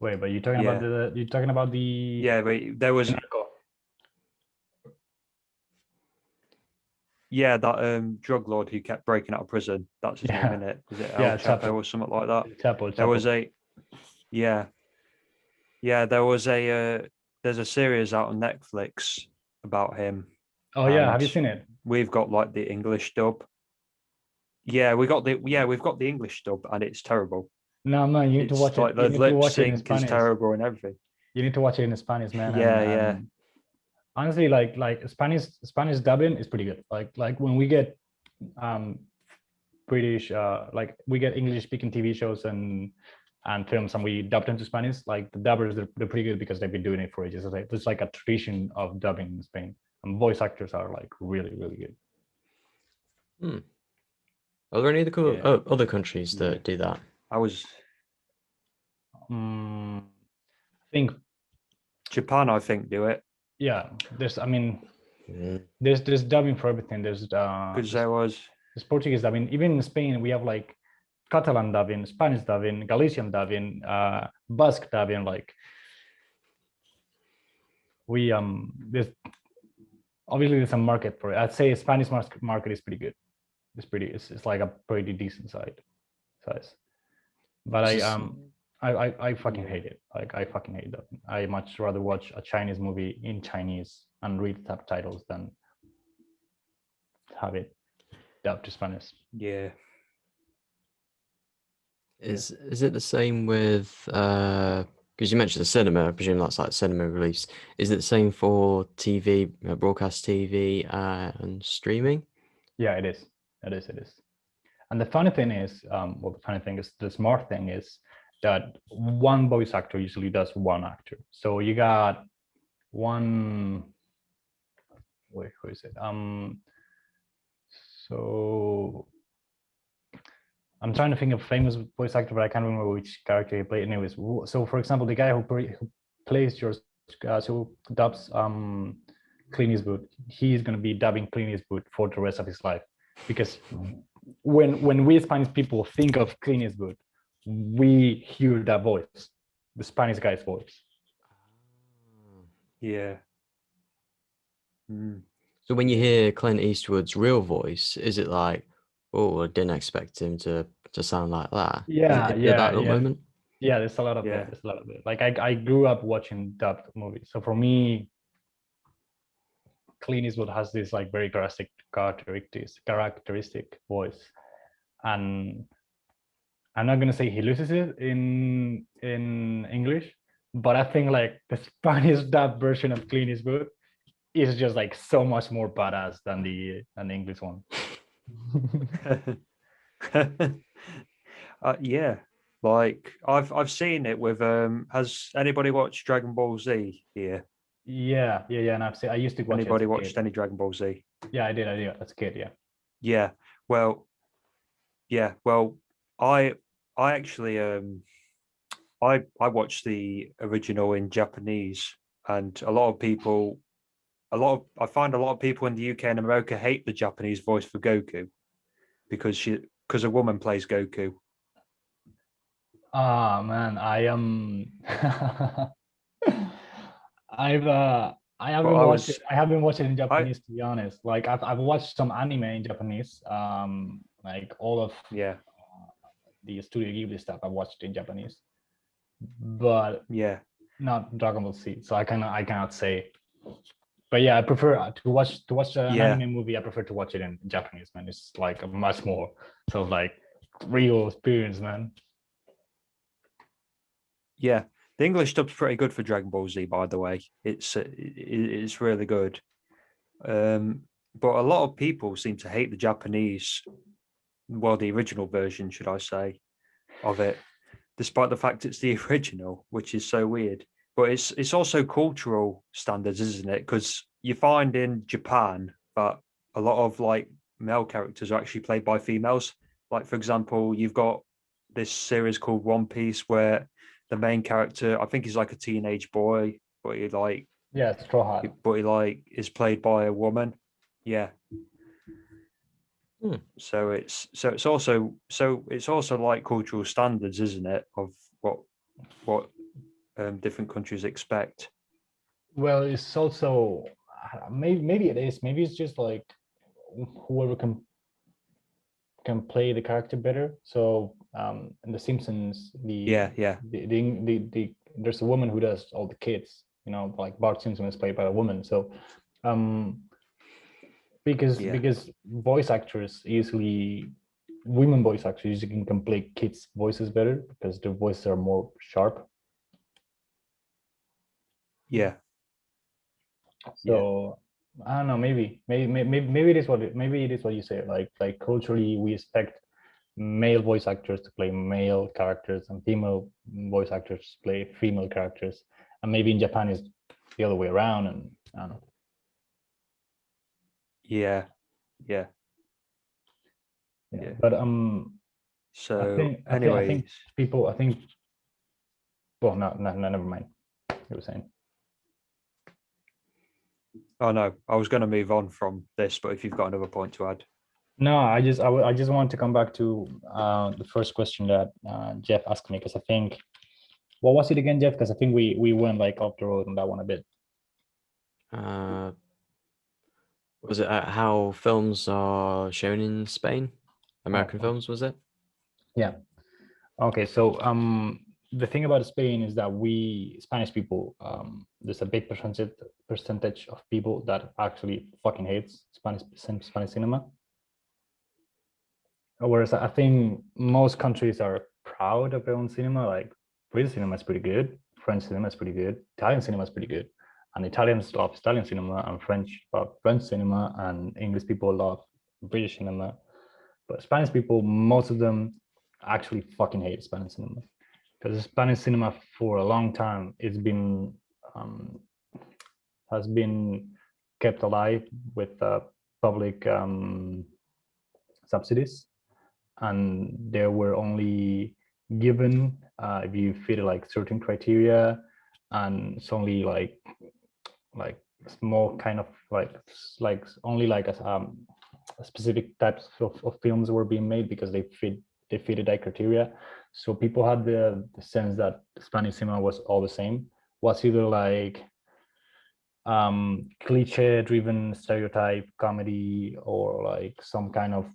Wait, but you're talking about the Yeah, but there was that drug lord who kept breaking out of prison. That's his name, isn't it? Was it El Chapo or something like that? Chapo. There was there's a series out on Netflix about him. Oh yeah, have you seen it? We've got like the English dub. Yeah, we've got the English dub, and it's terrible. No, man, you need to watch it. Like the lip sync is terrible and everything. You need to watch it in Spanish, man. Yeah. Honestly, like Spanish dubbing is pretty good. Like when we get British, like we get English speaking TV shows and films, and we dub them to Spanish. Like the dubbers, they're pretty good because they've been doing it for ages. There's like a tradition of dubbing in Spain, and voice actors are like really, really good. Are there any other countries that do that? I think Japan, I think, do it. Yeah, there's dubbing for everything. There's Portuguese dubbing. Even in Spain, we have like Catalan dubbing, Spanish dubbing, Galician dubbing, Basque dubbing. Like we there's a market for it. I'd say Spanish market is pretty good. It's like a pretty decent size. But I fucking hate it. Like I fucking hate that. I much rather watch a Chinese movie in Chinese and read subtitles than have it dubbed to Spanish. Yeah. Is it the same with because you mentioned the cinema? I presume that's like cinema release. Is it the same for TV, broadcast TV, and streaming? Yeah, it is. It is. And the funny thing is, the smart thing is that one voice actor usually does one actor. So you got one. Wait, who is it? So I'm trying to think of famous voice actor, but I can't remember which character he played. Anyways, so for example, the guy who plays George, who dubs Clint Eastwood, he's going to be dubbing Clint Eastwood for the rest of his life, because when we Spanish people think of Clint Eastwood, we hear that voice, the Spanish guy's voice. Yeah. So when you hear Clint Eastwood's real voice, is it like, oh, I didn't expect him to sound like that? Yeah, that moment? Yeah, there's a lot of it. There's a lot of it. Like I grew up watching dubbed movies, so for me, Clint Eastwood has this like very characteristic voice, and I'm not gonna say he loses it in English, but I think like the Spanish dub version of Clint Eastwood is just like so much more badass than the English one. Yeah, like I've seen it with has anybody watched Dragon Ball Z here? Yeah, and I used to watch. Anybody watched any Dragon Ball Z? Yeah, I did as a kid. Yeah, well, I actually I watched the original in Japanese, and I find a lot of people in the UK and America hate the Japanese voice for Goku because a woman plays Goku. Ah, man, I haven't watched it in Japanese, to be honest. Like I've watched some anime in Japanese, like all of the Studio Ghibli stuff I watched in Japanese, but not Dragon Ball Z. So I cannot say. But yeah, I prefer to watch an anime movie. I prefer to watch it in Japanese, man. It's like a much more sort of like real experience, man. Yeah, the English dub's pretty good for Dragon Ball Z, by the way. It's really good. but a lot of people seem to hate the Japanese, well, the original version, should I say, of it, despite the fact it's the original, which is so weird. But it's also cultural standards, isn't it? Because you find in Japan that a lot of like male characters are actually played by females. Like, for example, you've got this series called One Piece where the main character, I think he's like a teenage boy, but he like Straw Hat. but he like is played by a woman. Yeah. So it's also like cultural standards, isn't it, of what different countries expect. Well, it's also maybe it is. Maybe it's just like whoever can play the character better. So in The Simpsons, there's a woman who does all the kids. You know, like Bart Simpson is played by a woman. So because voice actors women voice actors can play kids' voices better because their voices are more sharp. Yeah. So I don't know. Maybe it is what you say. Like culturally, we expect male voice actors to play male characters and female voice actors to play female characters, and maybe in Japan is the other way around. And I don't know. Yeah. But so I think people. Well, no, never mind. You were saying. Oh no, I was going to move on from this, but if you've got another point to add. No, I just want to come back to the first question that Jeff asked me, because I think, what was it again, Jeff? Because I think we went like off the road on that one a bit. Was it how films are shown in Spain? American films, was it? Yeah. Okay, so the thing about Spain is that we Spanish people, there's a big percentage of people that actually fucking hates Spanish cinema. Whereas I think most countries are proud of their own cinema. Like British cinema is pretty good, French cinema is pretty good, Italian cinema is pretty good, and Italians love Italian cinema, and French love French cinema, and English people love British cinema. But Spanish people, most of them actually fucking hate Spanish cinema, because Spanish cinema for a long time has been kept alive with public subsidies, and they were only given if you fit like certain criteria, and it's only like small kind of like only like as specific types of films were being made because they fitted that criteria. So people had the sense that Spanish cinema was all the same, was either like cliche driven stereotype comedy, or like some kind of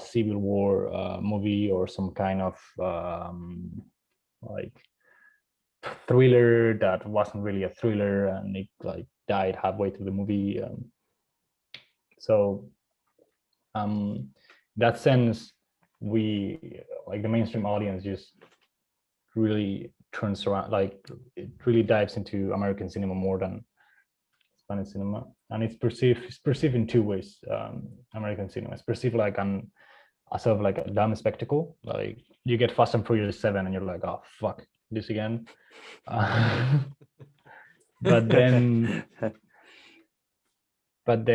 civil war movie, or some kind of like thriller that wasn't really a thriller and it like died halfway through the movie. So that sense, we like the mainstream audience just really turns around, like it really dives into American cinema more than Spanish cinema, and it's perceived in two ways. American cinema is perceived like a sort of like a dumb spectacle. Like you get Fast and Furious 7 and you're like, oh fuck, this again. But then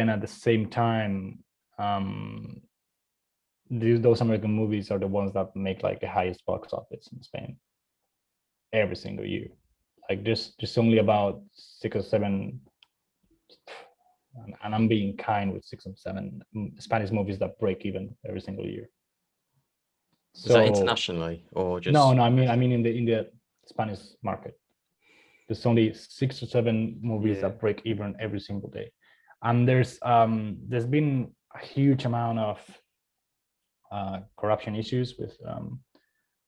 at the same time, those American movies are the ones that make like the highest box office in Spain every single year. Like there's only about 6 or 7, and I'm being kind with 6 or 7 Spanish movies that break even every single year. So, is that internationally or just? No, I mean in the Spanish market. There's only 6 or 7 movies that break even every single day, and there's been a huge amount of corruption issues with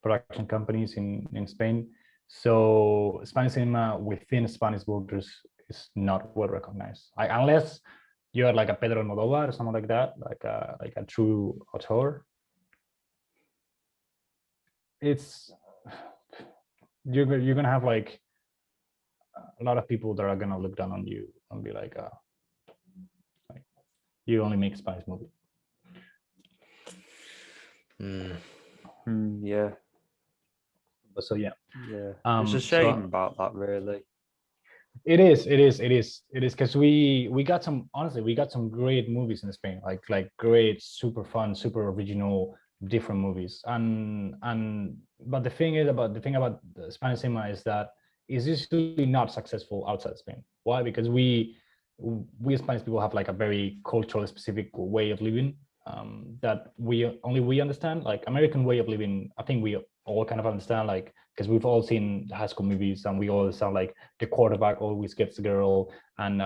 production companies in Spain. So Spanish cinema within Spanish borders is not well recognized, like, unless you're like a Pedro Almodovar or something like that, like a true auteur. It's you're gonna have like a lot of people that are gonna look down on you and be like you only make Spanish movie. Yeah. So yeah. It's a shame about that, really. It is because we got some, honestly, we got some great movies in Spain, like great, super fun, super original, different movies. But the thing about the Spanish cinema is that it's usually not successful outside Spain. Why? Because we Spanish people have like a very culturally specific way of living that we understand. Like American way of living, I think we all kind of understand, like, because we've all seen high school movies and we all sound like the quarterback always gets the girl, and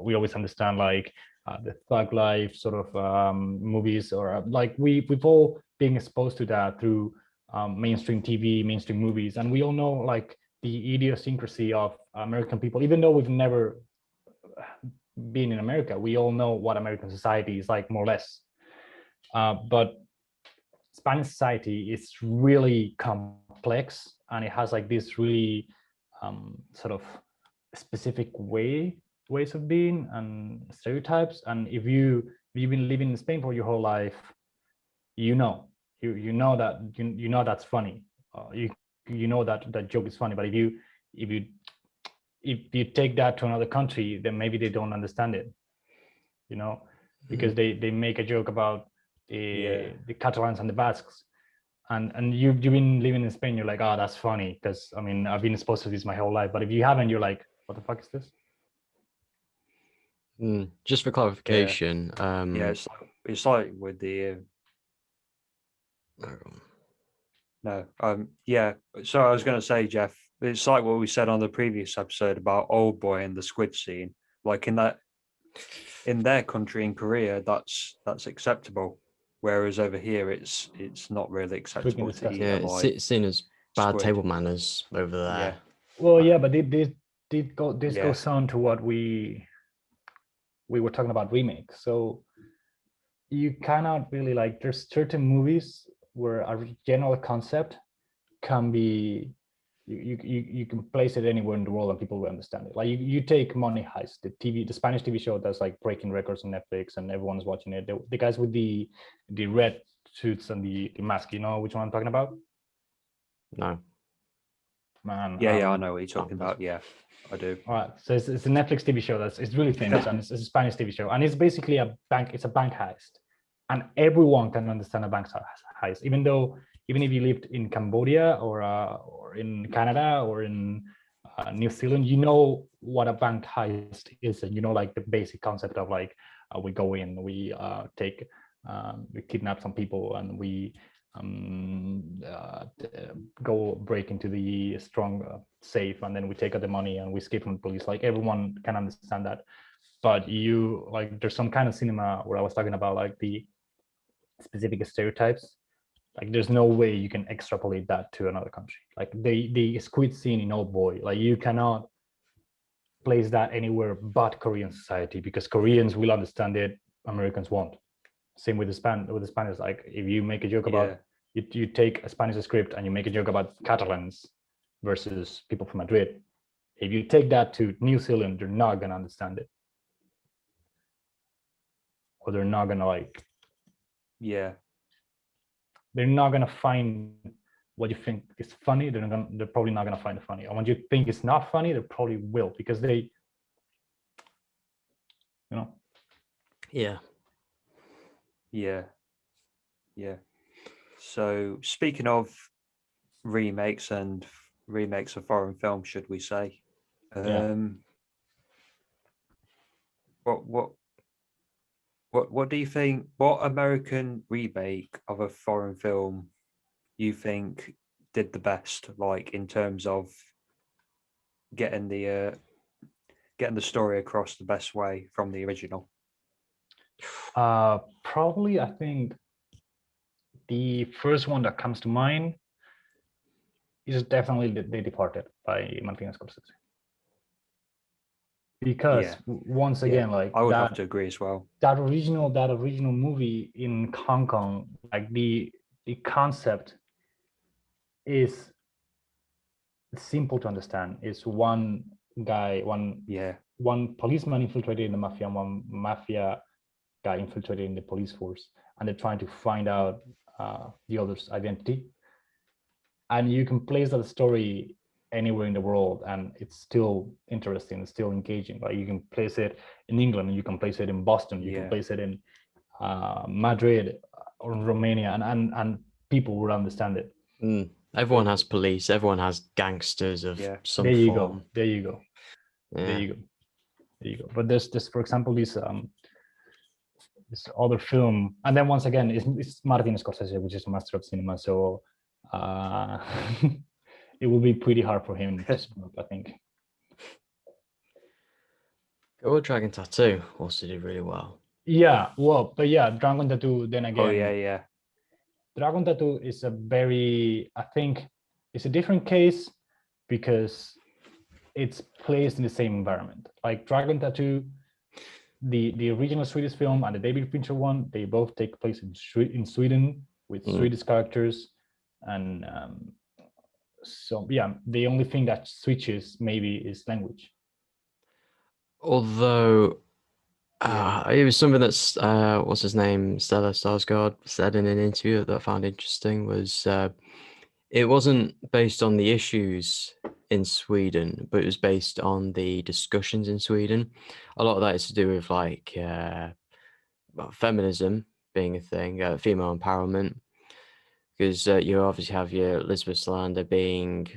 we always understand like the thug life sort of movies, or like we've all been exposed to that through mainstream TV, mainstream movies, and we all know like the idiosyncrasy of American people. Even though we've never been in America, we all know what American society is like, more or less. But Spanish society is really complex, and it has like this really sort of specific ways of being and stereotypes. And if you've been living in Spain for your whole life, you know that you know that's funny. You know that joke is funny. But if you take that to another country, then maybe they don't understand it, because they make a joke about the Catalans and the Basques, and you've been living in Spain, you're like, oh, that's funny, because I mean, I've been exposed to this my whole life. But if you haven't, you're like, what the fuck is this? Just for clarification, it's like with the so I was going to say, Jeff, it's like what we said on the previous episode about Old Boy and the squid scene. Like in their country, in Korea, that's acceptable, whereas over here it's not really acceptable to eat. It's seen as bad squid. Table manners over there. Yeah. Well, yeah, but this goes on to what we were talking about Remake. So you cannot really, like, there's certain movies where a general concept can be, you can place it anywhere in the world and people will understand it. Like you take Money Heist, the Spanish TV show that's like breaking records on Netflix and everyone's watching it. The guys with the red suits and the mask, you know which one I'm talking about? No. Man. Yeah, I know what you're talking about. Yeah, I do. All right, so it's a Netflix TV show it's really famous, and it's a Spanish TV show, and it's basically a bank heist, and everyone can understand a bank heist, even if you lived in Cambodia or in Canada or in New Zealand, you know what a bank heist is, and you know like the basic concept of like we go in, we we kidnap some people, and we go break into the strong safe, and then we take out the money and we escape from the police. Like everyone can understand that. But there's some kind of cinema where I was talking about like the specific stereotypes. Like there's no way you can extrapolate that to another country. Like the squid scene in Old Boy, like you cannot place that anywhere but Korean society, because Koreans will understand it, Americans won't. Same with the Spanish. Like if you make a joke about you take a Spanish script and you make a joke about Catalans versus people from Madrid, if you take that to New Zealand, they're not gonna understand it, or they're not gonna they're not gonna find what you think is funny. They're probably not gonna find it funny. And when you think it's not funny, they probably will, because they, Yeah. So speaking of remakes and remakes of foreign films, should we say? What do you think? What American remake of a foreign film you think did the best, like in terms of getting the story across the best way from the original? Probably, I think the first one that comes to mind is definitely The Departed by Martin Scorsese. Because once again, like I would have to agree as well. That original movie in Hong Kong, like the concept is simple to understand. It's one guy, one policeman infiltrated in the mafia and one mafia guy infiltrated in the police force, and they're trying to find out the other's identity. And you can place that story anywhere in the world, and it's still interesting, it's still engaging. Like you can place it in England, you can place it in Boston, you can place it in Madrid or Romania, and people would understand it. Everyone has police, everyone has gangsters of some there you form. go there you go there you go there you go. But there's this, for example, this other film, and then once again it's Martin Scorsese, which is a master of cinema, so it will be pretty hard for him to smoke, I think. Dragon Tattoo also did really well. Yeah, well, but yeah, Dragon Tattoo, then again. Oh yeah. Dragon Tattoo is a very, I think, it's a different case because it's placed in the same environment. Like Dragon Tattoo, the original Swedish film and the David Fincher one, they both take place in Sweden with Swedish characters, and so yeah, the only thing that switches maybe is language. Although it was something that's what's his name, Stellar Skarsgård, said in an interview that I found interesting, was it wasn't based on the issues in Sweden, but it was based on the discussions in Sweden. A lot of that is to do with like feminism being a thing, female empowerment, because you obviously have your Elizabeth Salander being,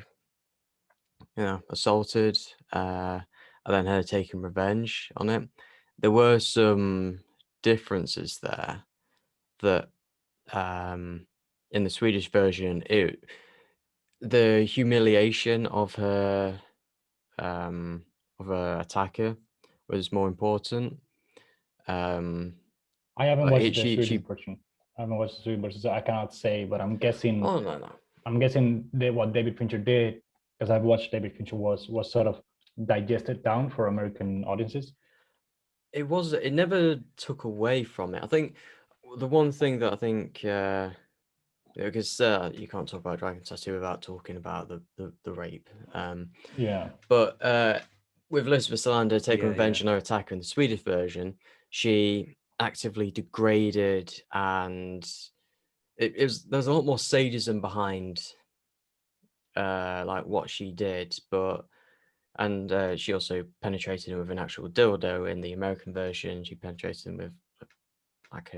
assaulted, and then her taking revenge on it. There were some differences there that in the Swedish version, the humiliation of her attacker was more important. I haven't watched the Swedish version. I haven't watched the Swedish version, so I cannot say, but I'm guessing. Oh no. I'm guessing what David Fincher did, because I've watched David Fincher, was sort of digested down for American audiences. It never took away from it. I think the one thing that I think, because you can't talk about Dragon Tattoo without talking about the rape. But with Elizabeth Salander taking revenge on her attacker in the Swedish version, she actively degraded, and there's a lot more sadism behind like what she did, and she also penetrated him with an actual dildo. In the American version, she penetrated him with like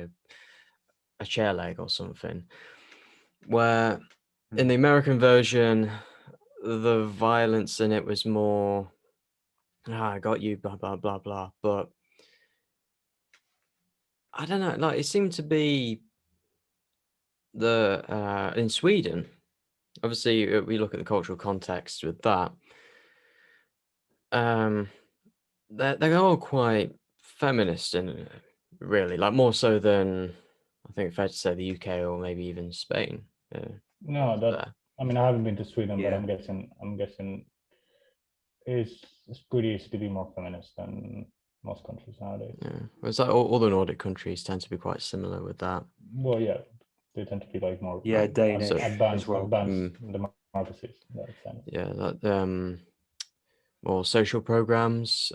a chair leg or something. Where in the American version, the violence in it was more, I got you, blah blah blah blah. But I don't know, like it seemed to be in Sweden. Obviously, we look at the cultural context with that. They're all quite feminist, and really, like more so than I think fair to say the UK or maybe even Spain. I mean, I haven't been to Sweden, but I'm guessing it's pretty easy to be more feminist than most countries nowadays. Yeah, it's like all the Nordic countries tend to be quite similar with that. Well, yeah, they tend to be like more Danish advanced democracies in that sense. Yeah, that more social programs.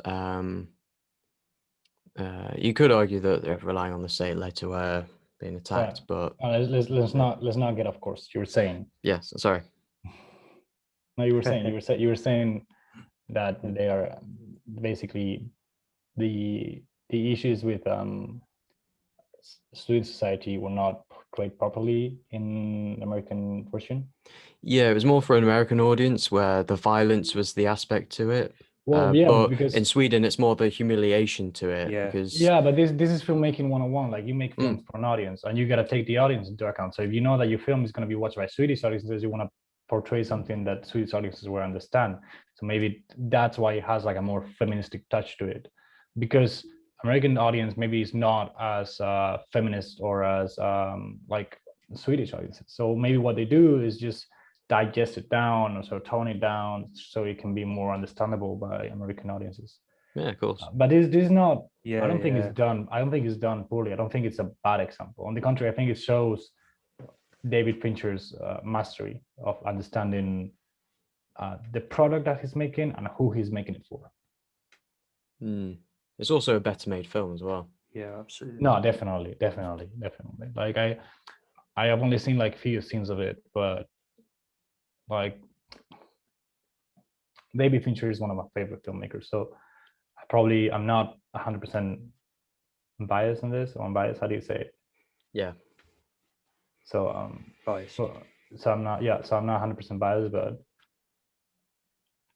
You could argue that they're relying on the state led to being attacked, but let's not get off course. You were saying. Yes, sorry. No, you were saying that they are basically the issues with student society were not portrayed properly in American version. Yeah, it was more for an American audience where the violence was the aspect to it. Well, but because in Sweden it's more the humiliation to it. But this is filmmaking 101. Like you make films for an audience, and you got to take the audience into account. So if you know that your film is going to be watched by Swedish audiences, you want to portray something that Swedish audiences will understand. So maybe that's why it has like a more feministic touch to it, because American audience maybe is not as feminist or as like Swedish audiences. So maybe what they do is just digest it down or sort of tone it down so it can be more understandable by American audiences. Yeah, of course. But this is not. I don't think it's done. I don't think it's done poorly. I don't think it's a bad example. On the contrary, I think it shows David Fincher's mastery of understanding the product that he's making and who he's making it for. It's also a better made film as well. Yeah, absolutely. No, definitely. Like I have only seen like few scenes of it, but like David Fincher is one of my favorite filmmakers. So I'm not 100% biased in this. Or unbiased, how do you say it? Yeah. So Biased. so I'm not 100% biased, but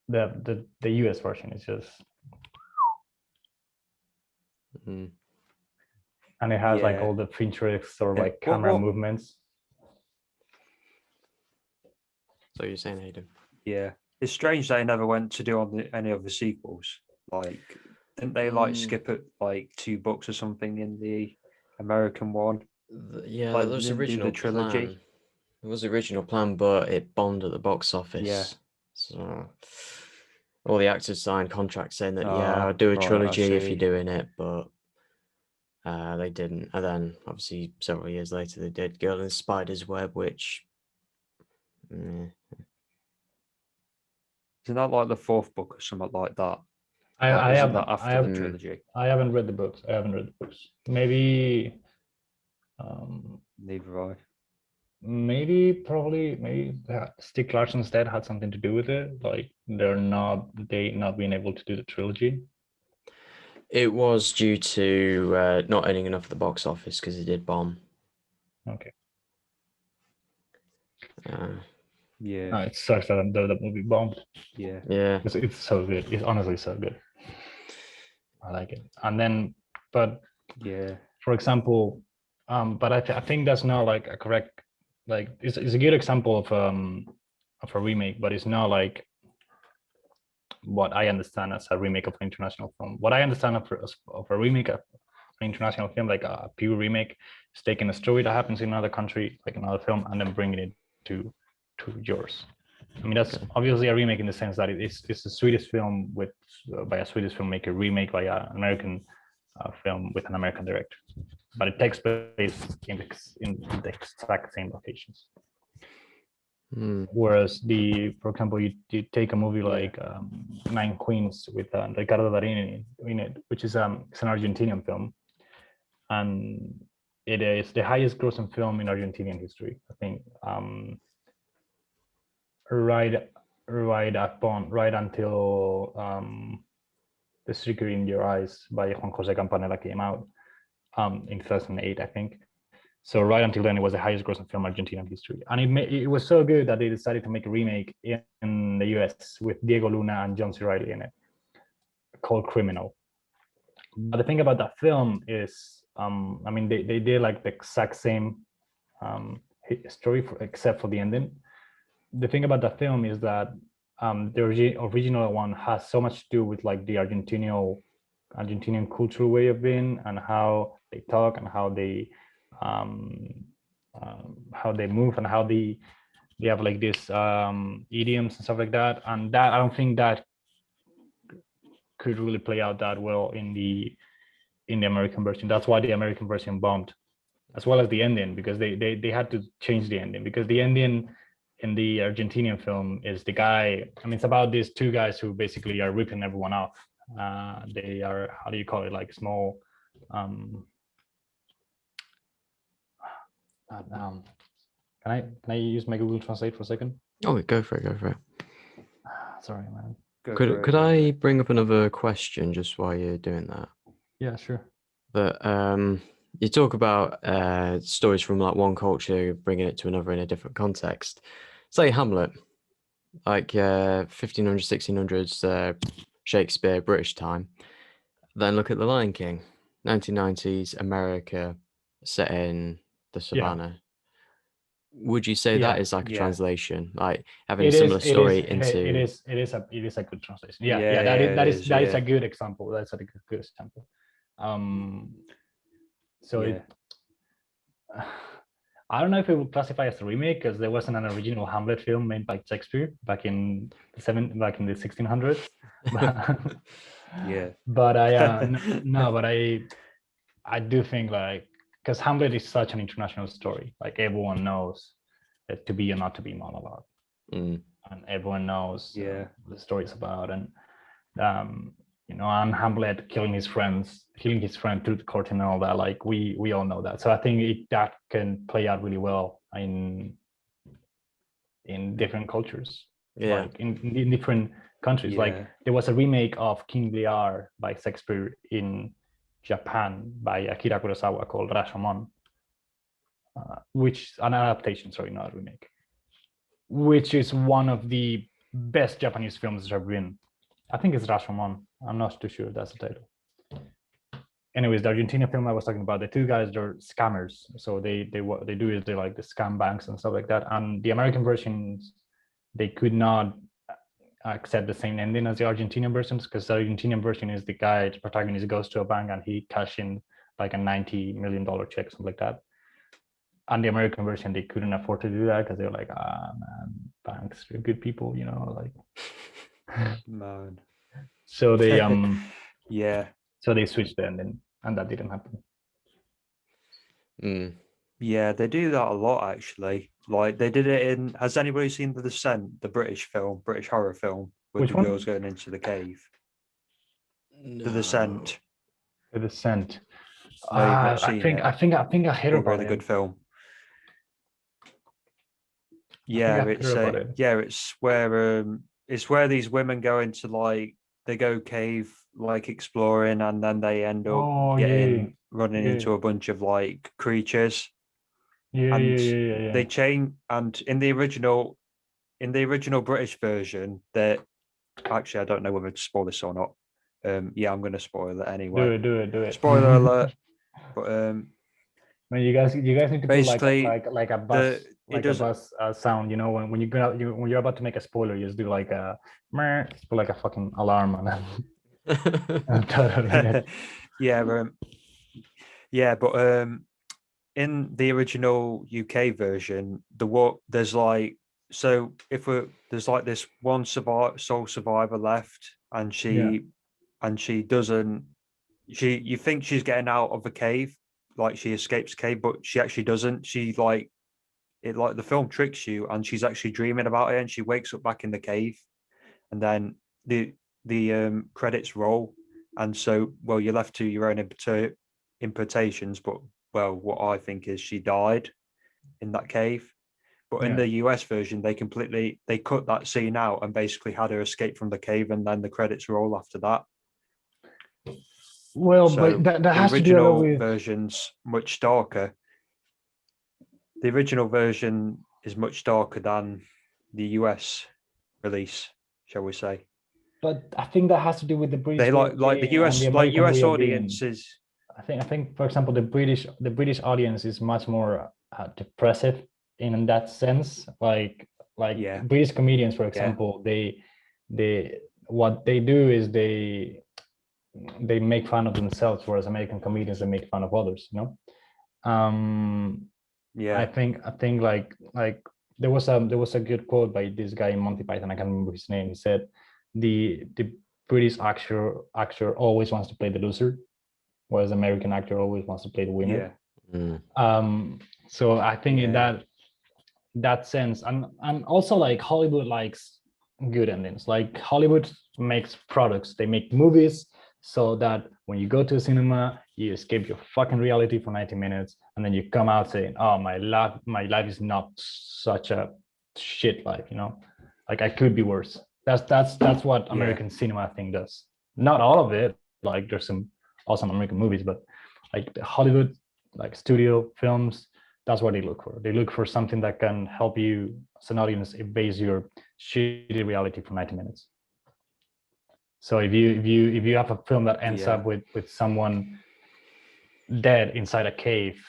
the US version is just, and it has like all the Fincher's sort of like camera movements. So you're saying, Hayden? Yeah, it's strange they never went to do any of the sequels. Like, didn't they like skip it like 2 books or something in the American one? Yeah, like, that was the didn't do original the trilogy. plan. It was the original plan, but it bombed at the box office. Yeah. So all the actors signed contracts saying that I'll do a trilogy if you're doing it, but they didn't. And then obviously several years later they did Girl in the Spider's Web, which isn't that like the 4th book or something like that? I haven't the trilogy. I haven't read the books. Maybe neither have I. Maybe Stieg Larsson's death had something to do with it, like they not being able to do the trilogy. It was due to not earning enough at the box office because it did bomb. Okay. Yeah. It sucks that the movie bombed. Yeah. It's so good. It's honestly so good. I like it. And then, but yeah, for example, but I think that's not like a correct, like it's a good example of a remake, but it's not like what I understand as a remake of an international film. What I understand of a remake of an international film, like a pure remake, is taking a story that happens in another country, like another film, and then bringing it to yours. I mean, that's obviously a remake in the sense that it's a Swedish film by a Swedish filmmaker, remake by an American film with an American director, but it takes place in the exact same locations. Whereas for example, you take a movie like Nine Queens with Ricardo Darín in it, which is it's an Argentinian film, and it is the highest grossing film in Argentinian history, I think. Right until The Secret in Your Eyes by Juan Jose Campanella came out in 2008, I think. So right until then, it was the highest grossing film in Argentinian history, and it was so good that they decided to make a remake in the US with Diego Luna and John C. Reilly in it, called Criminal. But the thing about that film is, I mean, they did like the exact same story except for the ending. The thing about that film is that the original one has so much to do with like the Argentinian cultural way of being and how they talk and how they move and how they have like this idioms and stuff like that. And that I don't think that could really play out that well in the American version. That's why the American version bombed, as well as the ending, because they had to change the ending, because the ending in the Argentinian film is the guy, I mean, it's about these 2 guys who basically are ripping everyone off. They are, how do you call it, like small can I use my Google Translate for a second? Oh, go for it. Sorry, man. Could I bring up another question just while you're doing that? Yeah, sure. But you talk about stories from like one culture bringing it to another in a different context. Say Hamlet, like 1500s, 1600s, Shakespeare, British time. Then look at The Lion King, 1990s America, set in the savannah. Would you say that is like a translation, like having a similar story into? It is a good translation. That is a good example. That's a good example. I don't know if it would classify as a remake, because there wasn't an original Hamlet film made by Shakespeare back in the 1600s. But I do think, like, because Hamlet is such an international story, like everyone knows that to be or not to be monologue, and everyone knows the story is about, and and Hamlet killing his friend through the court and all that. Like we all know that. So I think that can play out really well in different cultures, like in different countries. Like there was a remake of King Lear by Shakespeare in Japan by Akira Kurosawa called Rashomon, which an adaptation, sorry, not a remake, which is one of the best Japanese films there have been. I think it's Rashomon. I'm not too sure that's the title. Anyways, the Argentina film I was talking about, the two guys, they're scammers. So what they do is they like the scam banks and stuff like that. And the American versions, they could not accept the same ending as the Argentinian versions, because the Argentinian version is the guy, the protagonist goes to a bank and he cashes in like a $90 million check, something like that. And the American version, they couldn't afford to do that because they were like, man, banks are good people, like. Man. So they yeah. So they switched the ending, and that didn't happen. Yeah, they do that a lot actually. Like they did it in. Has anybody seen The Descent, the British horror film, with the girls going into the cave? No. The Descent. The Descent. No, you've not seen it. I think I heard about it. Really good film. Yeah, it's where these women go into they go cave exploring, and then they end up running into a bunch of creatures. They change, and in the original British version, that actually I don't know whether to spoil this or not. I'm going to spoil it anyway. Do it. Spoiler alert. But no, you guys need to basically put like a bus. Like a bus sound, when when you're about to make a spoiler, you just do like a just put like a fucking alarm on it. But in the original UK version, there's this one sole survivor left, and you think she's getting out of the cave, like she escapes the cave, but she actually doesn't. She the film tricks you, and she's actually dreaming about it, and she wakes up back in the cave, and then the credits roll, and so you're left to your own interpretations, but what I think is she died in that cave. But in the US version, they cut that scene out and basically had her escape from the cave, and then the credits roll after that. Well, so but that has to do with the original version's much darker. The original version is much darker than the US release, shall we say? But I think that has to do with the British. They like the US audiences. I think, for example, the British audience is much more depressive in that sense. Like British comedians, for example, what they do is they make fun of themselves, whereas American comedians, they make fun of others. I think like there was a good quote by this guy in Monty Python. I can't remember his name. He said the British actor always wants to play the loser, whereas the American actor always wants to play the winner. So I think in that sense, and also like Hollywood likes good endings. Like Hollywood makes products, they make movies so that when you go to a cinema, you escape your fucking reality for 90 minutes, and then you come out saying, oh, my life is not such a shit life, like I could be worse. That's what American cinema, I think, does. Not all of it, like there's some awesome American movies, but like the Hollywood, like studio films, that's what they look for. They look for something that can help you as an audience evade your shitty reality for 90 minutes. So if you have a film that ends up with someone dead inside a cave,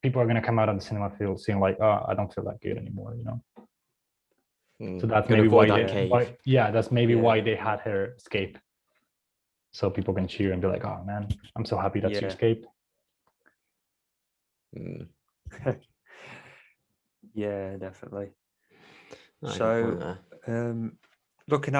people are going to come out of the cinema field saying like, oh, I don't feel that good anymore, So that's maybe why why they had her escape, so people can cheer and be like, oh man, I'm so happy that she escaped. Yeah, definitely. So looking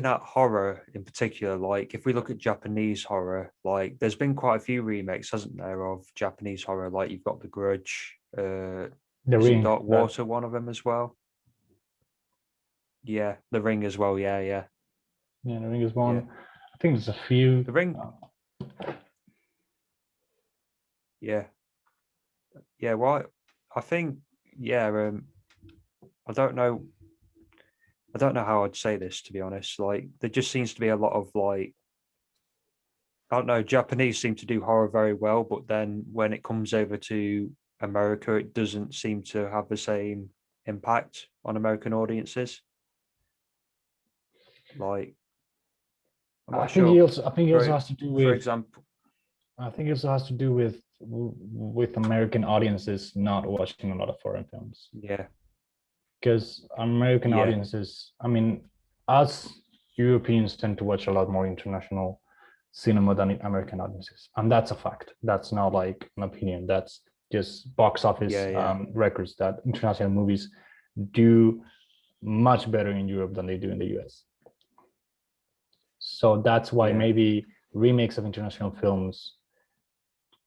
at horror in particular, like if we look at Japanese horror, like there's been quite a few remakes, hasn't there, of Japanese horror? Like you've got The Grudge, The Ring, Dark Water, one of them as well. Yeah, The Ring as well. Yeah, The Ring is one. think there's a few. The Ring. Yeah. Well, I think I don't know how I'd say this, to be honest. Like, there just seems to be a lot of like, I don't know, Japanese seem to do horror very well, but then when it comes over to America, it doesn't seem to have the same impact on American audiences. Like, I'm not sure. I think it also has to do with, for example, I think it also has to do with American audiences not watching a lot of foreign films. Yeah. Because American audiences, I mean, us Europeans tend to watch a lot more international cinema than American audiences, and that's a fact. That's not like an opinion. That's just box office records that international movies do much better in Europe than they do in the US. So that's why maybe remakes of international films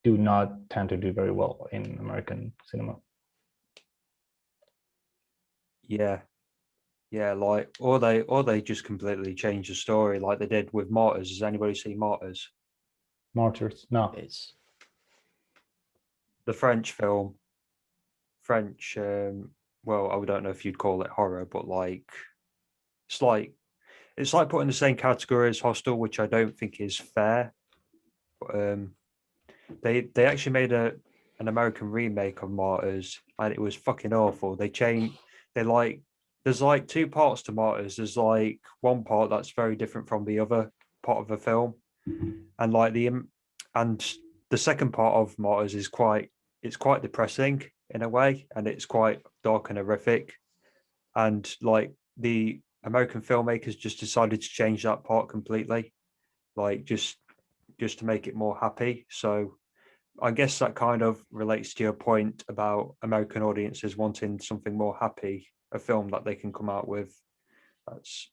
do not tend to do very well in American cinema. Like, or they just completely change the story, like they did with Martyrs. Has anybody seen Martyrs? Martyrs? No. It's the French film. Well, I don't know if you'd call it horror, but like it's like putting the same category as Hostel, which I don't think is fair. But they actually made an American remake of Martyrs, and it was fucking awful. There's like two parts to Martyrs. There's like one part that's very different from the other part of the film, and like the second part of Martyrs is quite depressing in a way, and it's quite dark and horrific. And like the American filmmakers just decided to change that part completely, like just to make it more happy. So I guess that kind of relates to your point about American audiences wanting something more happy, a film that they can come out with that's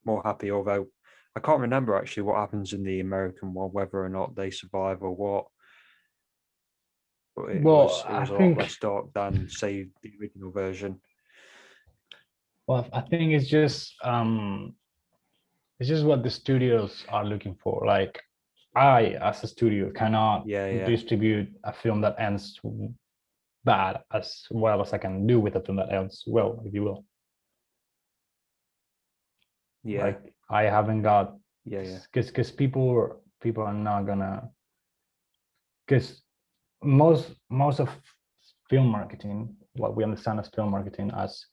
more happy. Although I can't remember actually what happens in the American one, whether or not they survive or what. But it was a lot less dark than, say, the original version. Well, I think it's just what the studios are looking for. Like, I, as a studio, cannot distribute a film that ends bad as well as I can do with a film that ends well, if you will. Yeah. Like, I haven't got because people are not gonna, because most of film marketing, what we understand as film marketing, as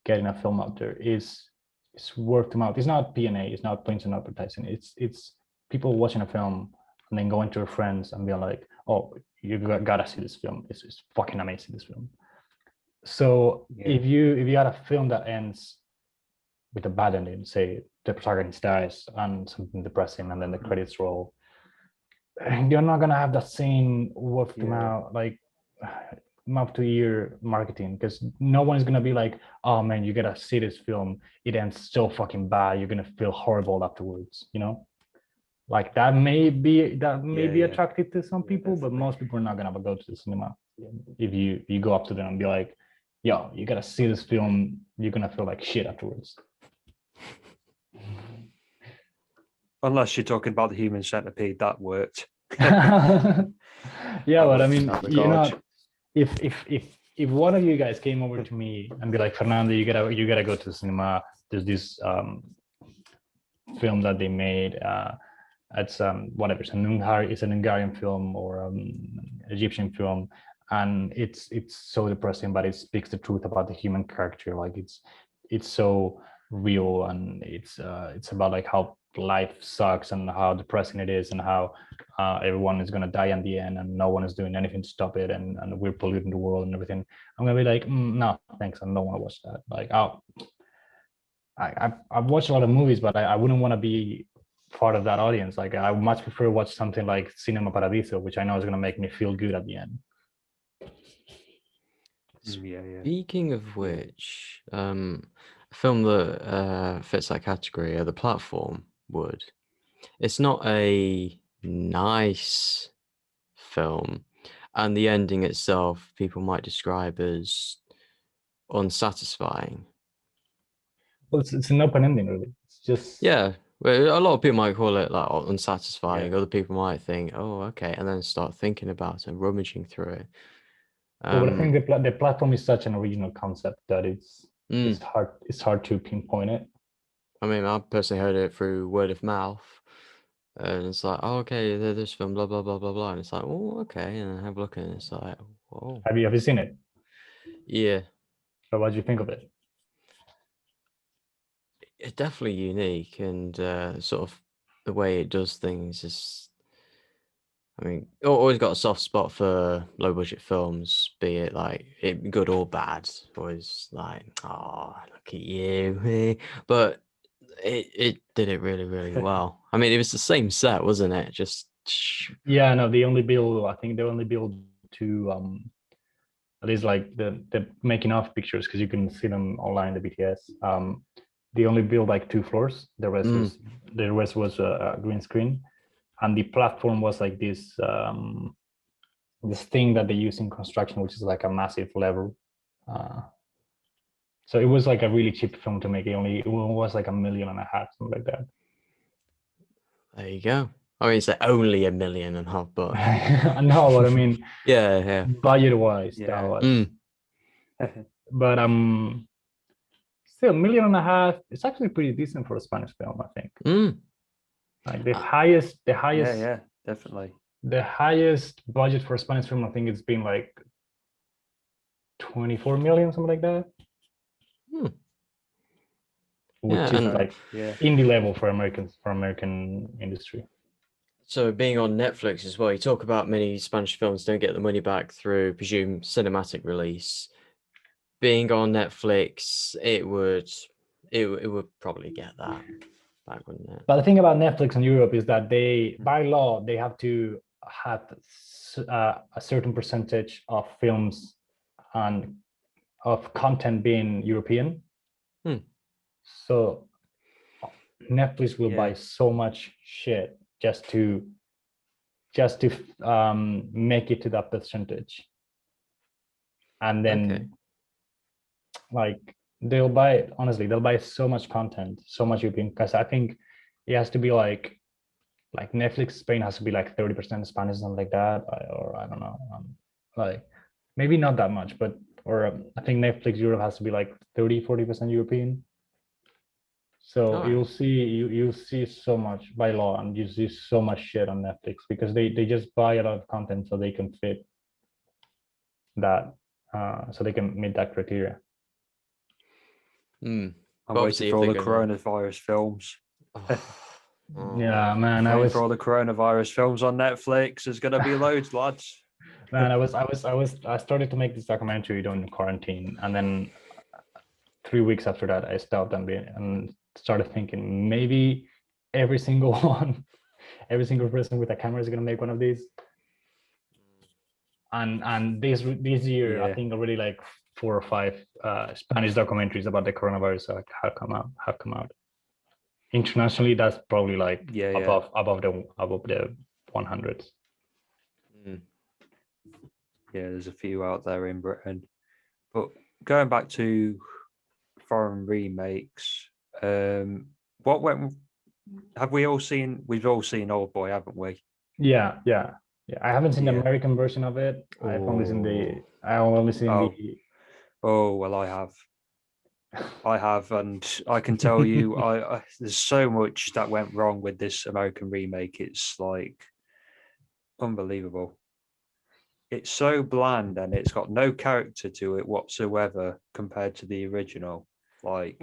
getting a film out there, is word of mouth. It's not P&A, it's not print and advertising. It's people watching a film and then going to their friends and being like, oh, you gotta see this film. It's fucking amazing, this film. So if you got a film that ends with a bad ending, say the protagonist dies and something depressing, and then the credits roll, you're not gonna have that same word of mouth, like mouth to ear marketing, because no one is gonna be like, oh man, you gotta see this film, it ends so fucking bad, you're gonna feel horrible afterwards, you know? Like, that may be attractive to some people, but most people are not gonna go to the cinema if you go up to them and be like, yo, you gotta see this film, you're gonna feel like shit afterwards. Unless you're talking about the Human Centipede, that worked. But I mean, you know, if one of you guys came over to me and be like, Fernando, you gotta go to the cinema, there's this film that they made, it's whatever, it's an Hungarian film or Egyptian film, and it's so depressing, but it speaks the truth about the human character. Like, it's so real, and it's about like how life sucks and how depressing it is, and how everyone is gonna die in the end, and no one is doing anything to stop it, and we're polluting the world and everything. I'm gonna be like, no, thanks, I don't want to watch that. Like, I've watched a lot of movies, but I wouldn't want to be part of that audience. Like, I would much prefer watch something like Cinema Paradiso, which I know is gonna make me feel good at the end. Speaking of which, a film that fits that category, or The Platform, would. It's not a nice film, and the ending itself people might describe as unsatisfying. Well, it's an open ending, really. It's just Well, a lot of people might call it like unsatisfying. Yeah. Other people might think, "Oh, okay," and then start thinking about it and rummaging through it. But I think the platform is such an original concept that it's Mm. hard to pinpoint it. I mean, I personally heard it through word of mouth, and it's like, "Oh, okay, there's this film, blah blah blah blah blah," and it's like, "Oh, okay," and I have a look at it, and it's like, "Oh, Have you seen it? yeah." So what do you think of it? It's definitely unique, and sort of the way it does things is. I mean, always got a soft spot for low budget films, be it like it good or bad. Always like, oh, look at you. But it did it really, really well. I mean, it was the same set, wasn't it? Just Yeah, no, I think they only build two at least like the making of pictures, because you can see them online, the BTS. They only build like 2 floors. The rest was a green screen, and the platform was like this thing that they use in construction, which is like a massive level. So it was like a really cheap film to make. It was like $1.5 million, something like that. there you go. I mean, it's only $1.5 million, but No, what I mean, yeah. budget wise, Yeah. that was. But still $1.5 million. It's actually pretty decent for a Spanish film, I think. Like the highest. Yeah, definitely. The highest budget for a Spanish film, I think it's been like 24 million, something like that. Which is like indie level for American industry. So being on Netflix as well, you talk about many Spanish films don't get the money back through, presume, cinematic release. Being on Netflix, it would probably get that back, wouldn't it? But the thing about Netflix in Europe is that they, by law, they have to have a certain percentage of films and of content being European. So Netflix will buy so much shit just to make it to that percentage, and then like they'll buy so much content, so much European, because I think it has to be like Netflix Spain has to be like 30% Spanish, something like that, or I don't know, like maybe not that much, but I think Netflix Europe has to be like 30-40% European. So you'll see so much by law, and you see so much shit on Netflix because they just buy a lot of content so they can fit that, so they can meet that criteria. I'm waiting for all the coronavirus films. Yeah, man, I was for all the coronavirus films on Netflix. There's gonna be loads, lads. Man, I started to make this documentary during quarantine, and then 3 weeks after that, I stopped and started thinking maybe every single person with a camera is gonna make one of these. And this year, I think already like 4 or 5 Spanish documentaries about the coronavirus have come out. Internationally, that's probably like above the 100s. Yeah, there's a few out there in Britain. But going back to foreign remakes, have we all seen? We've all seen Old Boy, haven't we? Yeah. I haven't seen the American version of it. I've only seen the. Oh well, I have, and I can tell you, there's so much that went wrong with this American remake. It's like unbelievable. It's so bland, and it's got no character to it whatsoever compared to the original. Like,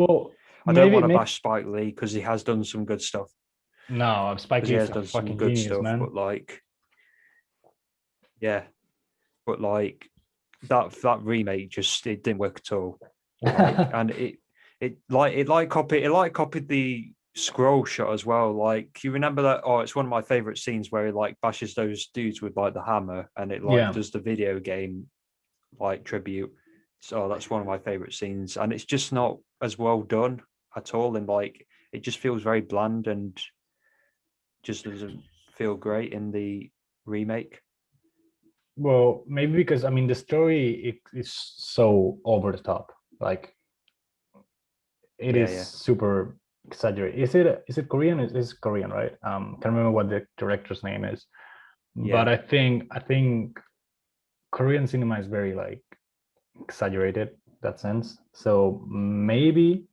I don't want to bash Spike Lee because he has done some good stuff. No, Spike Lee has done some good stuff, man. But like, but like that remake it didn't work at all. Like, and it copied the scroll shot as well. Like, you remember that? Oh, it's one of my favorite scenes where he like bashes those dudes with like the hammer, and it does the video game like tribute. So that's one of my favorite scenes, and it's just not as well done at all. And like, it just feels very bland and just doesn't feel great in the remake. Well, maybe because I mean the story is so over the top. Like, it is super exaggerate. Is it Korean? It's Korean, right? Can't remember what the director's name is, but I think Korean cinema is very like exaggerated in that sense. So maybe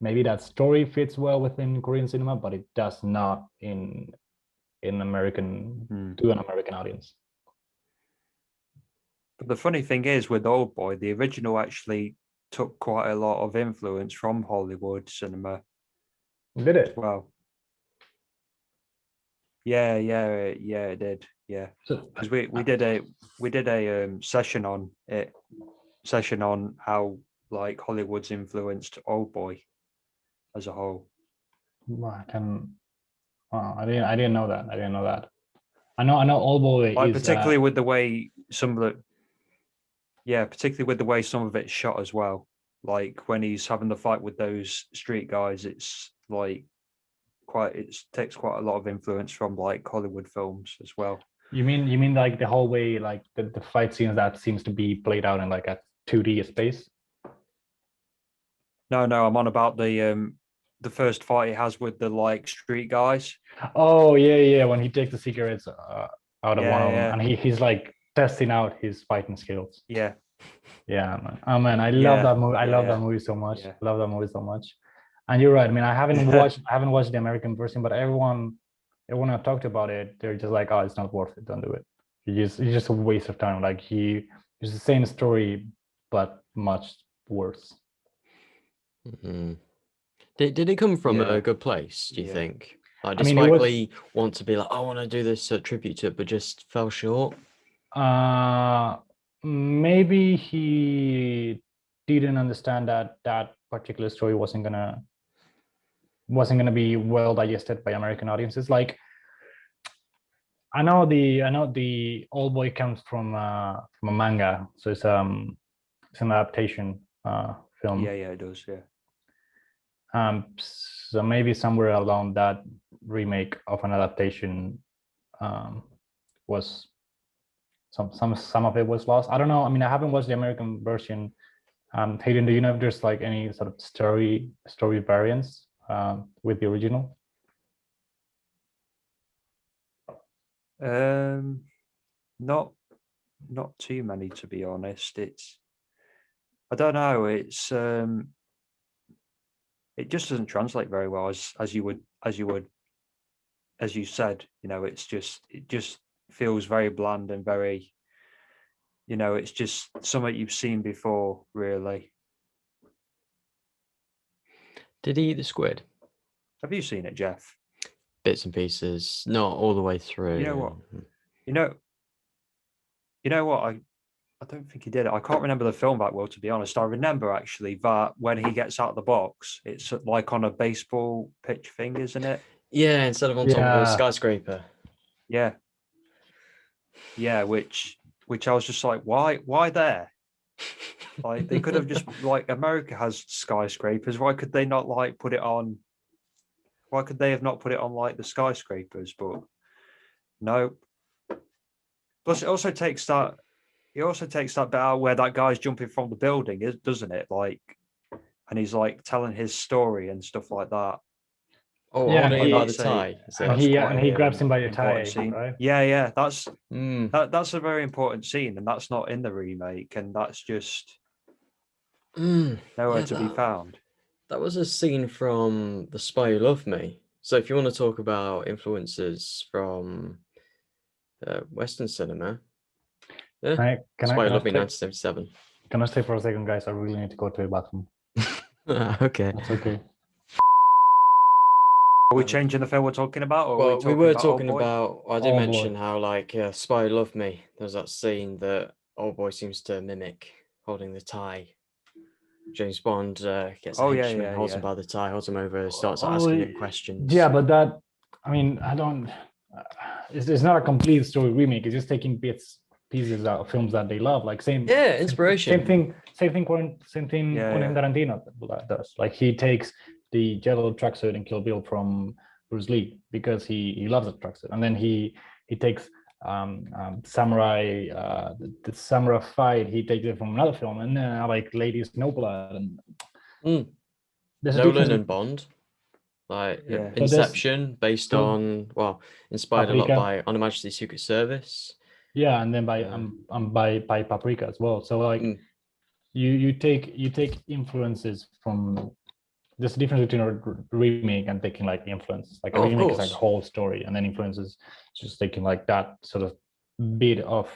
maybe that story fits well within Korean cinema, but it does not in American to an American audience. But the funny thing is, with Old Boy, the original actually took quite a lot of influence from Hollywood cinema. Did it? Well, yeah, it did. Yeah, because we did a session on it, how like Hollywood's influenced Old Boy as a whole. I didn't know that. I know Old Boy like, is particularly with the way some of it's shot as well. Like when he's having the fight with those street guys, it's like it takes quite a lot of influence from like Hollywood films as well. You mean like the whole way, like the fight scenes that seems to be played out in like a 2D space? No, I'm on about the first fight he has with the like street guys. Oh yeah, when he takes the cigarettes out of one of them, and he's like testing out his fighting skills. Yeah, man. Oh man, I love that movie. I love that movie so much. I love that movie so much. And you're right. I mean, I haven't watched the American version, but everyone I've talked about it, they're just like, oh, it's not worth it. Don't do it. It's just a waste of time. Like it's the same story, but much worse. Mm-hmm. Did it come from a good place, do you think? Like, did Spike Lee want to be like, I want to do this tribute to it, but just fell short? Maybe he didn't understand that particular story wasn't gonna be well digested by American audiences. Like, I know the Old Boy comes from a manga, so it's an adaptation film. Yeah, it does. Yeah. So maybe somewhere along that remake of an adaptation was some of it was lost. I don't know. I mean, I haven't watched the American version. Hayden, do you know if there's like any sort of story variants with the original? Not too many, to be honest. I don't know. It just doesn't translate very well as you said. You know, it just feels very bland and very, you know, it's just something you've seen before, really. Did he eat the squid? Have you seen it, Jeff? Bits and pieces, not all the way through. You know what? You know what? I don't think he did it. I can't remember the film that well, to be honest. I remember actually that when he gets out of the box, it's like on a baseball pitch thing, isn't it? Yeah, instead of on top of a skyscraper. Yeah. Yeah, which I was just like, why there? Like, they could have just, like, America has skyscrapers. Why could they not like put it on? Why could they have not put it on like the skyscrapers? But no. Plus, it also takes that bit out where that guy's jumping from the building, doesn't it? Like, and he's like telling his story and stuff like that. Oh, yeah, holding him by the tie. And he grabs him by the tie. Right? Yeah. That's a very important scene, and that's not in the remake, and that's just nowhere to be found. That was a scene from The Spy Who Loved Me. So if you want to talk about influences from Western cinema, Spy Who Loved Me, 1977. Can I stay for a second, guys? I really need to go to the bathroom. Okay. That's okay. Are we changing the film we're talking about? Or well, we were talking about. I did mention how, like, Spy Who Loved Me. There's that scene that Old Boy seems to mimic, holding the tie. James Bond gets a henchman, holds him by the tie, holds him over, starts asking him questions. Yeah, but that, I mean, I don't. It's not a complete story remake. It's just taking pieces out of films that they love, like inspiration. Same thing. Quentin Tarantino does. Like, he takes the yellow tracksuit in Kill Bill from Bruce Lee because he loves the tracksuit, and then he takes samurai the samurai fight. He takes it from another film, and like Ladies No Blood, and Nolan and Bond, like Inception, based on inspired Paprika. a lot by On Her Majesty's Secret Service. Yeah, and then by Paprika as well. So like you take influences from. There's a difference between a remake and taking like influence. Like a remake is like a whole story, and then influences just taking like that sort of bit of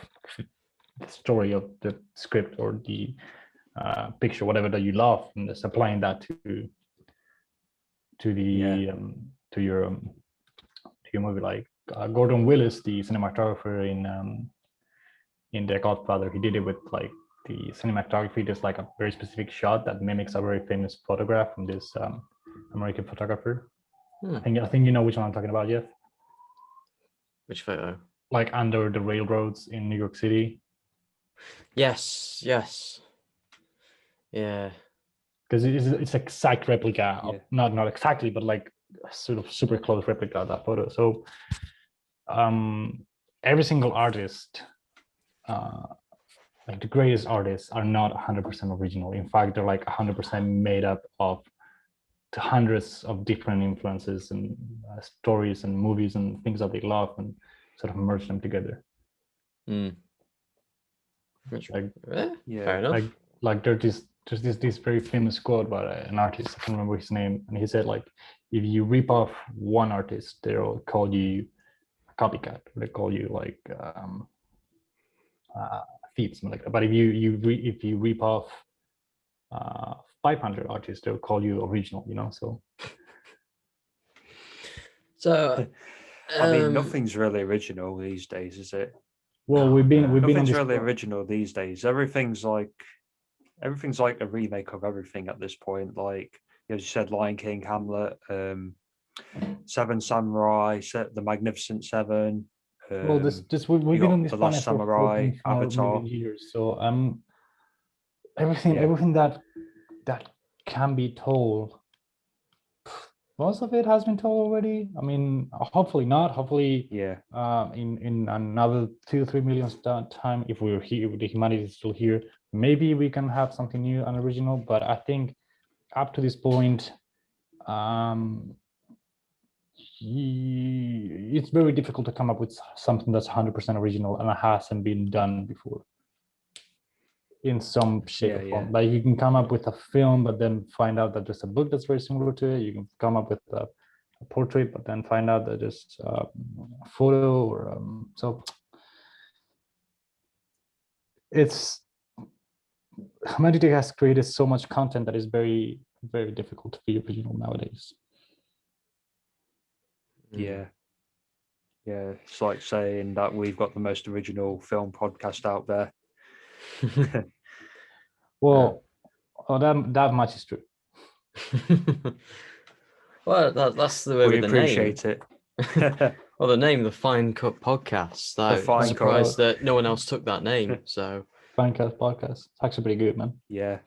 story of the script or the picture, whatever that you love, and just applying that to your movie. Like Gordon Willis, the cinematographer in The Godfather, he did it with like the cinematography. There's like a very specific shot that mimics a very famous photograph from this American photographer. I think you know which one I'm talking about, Jeff. Which photo? Like under the railroads in New York City. Yes. Yeah. Because it's exact replica of, not exactly, but like sort of super close replica of that photo. So every single artist, like the greatest artists, are not 100% original. In fact, they're like 100% made up of hundreds of different influences and stories and movies and things that they love, and sort of merge them together. Fair enough. Like there's this very famous quote about an artist. I can't remember his name, and he said like, if you rip off one artist, they'll call you a copycat. They call you like thief, something like that. But if you rip off 500 artists, they'll call you original. So I mean, nothing's really original these days, is it? Well, we've been nothing's really original these days. Everything's like a remake of everything at this point. Like as you said, Lion King, Hamlet, Seven Samurai, The Magnificent Seven. Well, we've been on this The Last Samurai, Avatar. Years, so everything that can be told, most of it has been told already. I mean, hopefully not. Hopefully, in another 2-3 million time, if we're here, if the humanity is still here, maybe we can have something new and original. But I think up to this point, it's very difficult to come up with something that's 100% original and hasn't been done before in some shape or form. Like you can come up with a film, but then find out that there's a book that's very similar to it. You can come up with a portrait, but then find out that there's a photo or so. It's humanity has created so much content that is very, very difficult to be original nowadays. Yeah, it's like saying that we've got the most original film podcast out there. Well, that much is true. Well, that's the way we with the appreciate name. It. Well, the name, the Fine Cut Podcast. I'm surprised that no one else took that name. So Fine Cut Podcast. It's actually pretty good, man. Yeah.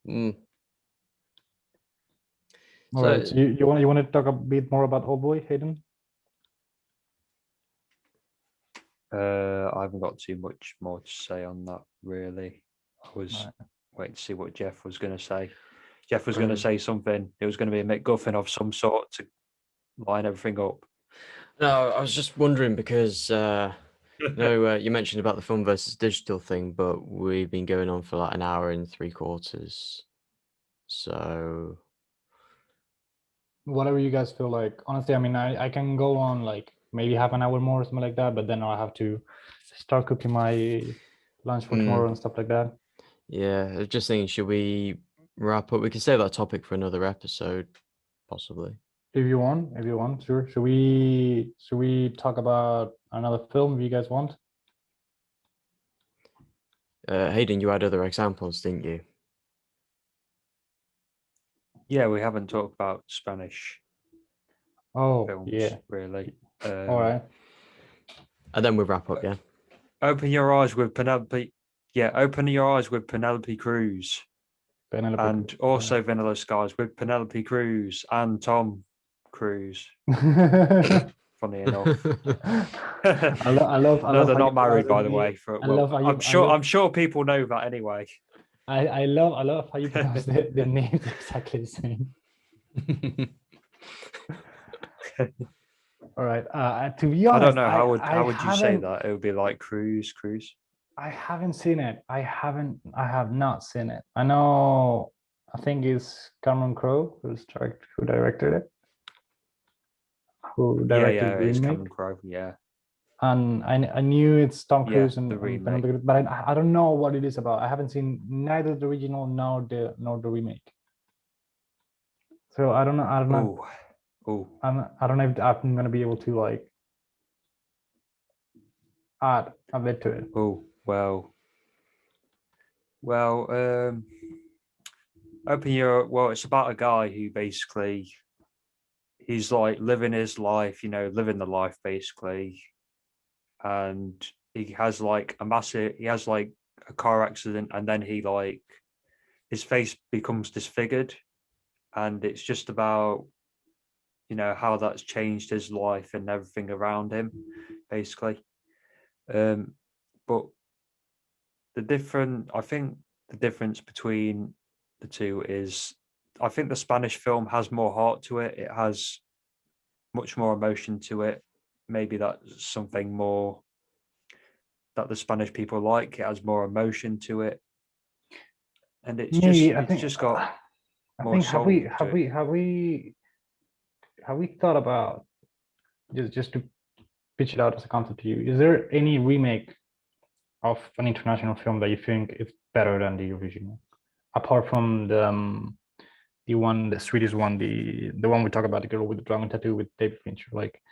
All right. So you want to talk a bit more about Oldboy, Hayden? I haven't got too much more to say on that, really. I was waiting to see what Jeff was going to say. Jeff was going to say something. It was going to be a MacGuffin of some sort to line everything up. No, I was just wondering because you mentioned about the film versus digital thing, but we've been going on for like an hour and 3/4. So whatever you guys feel like. Honestly, I mean, I can go on like maybe half an hour more or something like that, but then I'll have to start cooking my lunch for tomorrow and stuff like that. Yeah, I was just thinking, should we wrap up? We can save that topic for another episode, possibly. If you want, sure. Should we talk about another film if you guys want? Hayden, you had other examples, didn't you? Yeah, we haven't talked about Spanish films, really. All right. And then we'll wrap up, yeah? Open Your Eyes with Penelope. Yeah, Open Your Eyes with Penelope Cruz. And also Vanilla Skies with Penelope Cruz and Tom Cruise. Funny enough. I love no, they're not married, by the way. I'm sure people know that anyway. I love how you pronounce the names exactly the same. All right. To be honest, I don't know how would you say haven't- that? It would be like Cruise. I haven't seen it. I have not seen it. I know. I think it's Cameron Crowe who directed it. Who directed Yeah, it's Remake. Cameron Crowe. Yeah. And I knew it's Tom Cruise the and remake. but I don't know what it is about. I haven't seen neither the original nor the remake. So I don't know. I don't know. I don't know if I'm gonna be able to like add a bit to it. Oh well. Open your it's about a guy who basically he's like living his life, living the life basically, and he has like a car accident, and then his face becomes disfigured, and it's just about how that's changed his life and everything around him basically. But I think the difference between the two is I think the Spanish film has more heart to it. It has much more emotion to it. Maybe that's something more that the Spanish people like. It has more emotion to it, and it's just got more soul. Have we thought about just to pitch it out as a concept to you? Is there any remake of an international film that you think is better than the original, apart from the Swedish one, the one we talk about, the girl with the dragon tattoo with David Fincher? Like,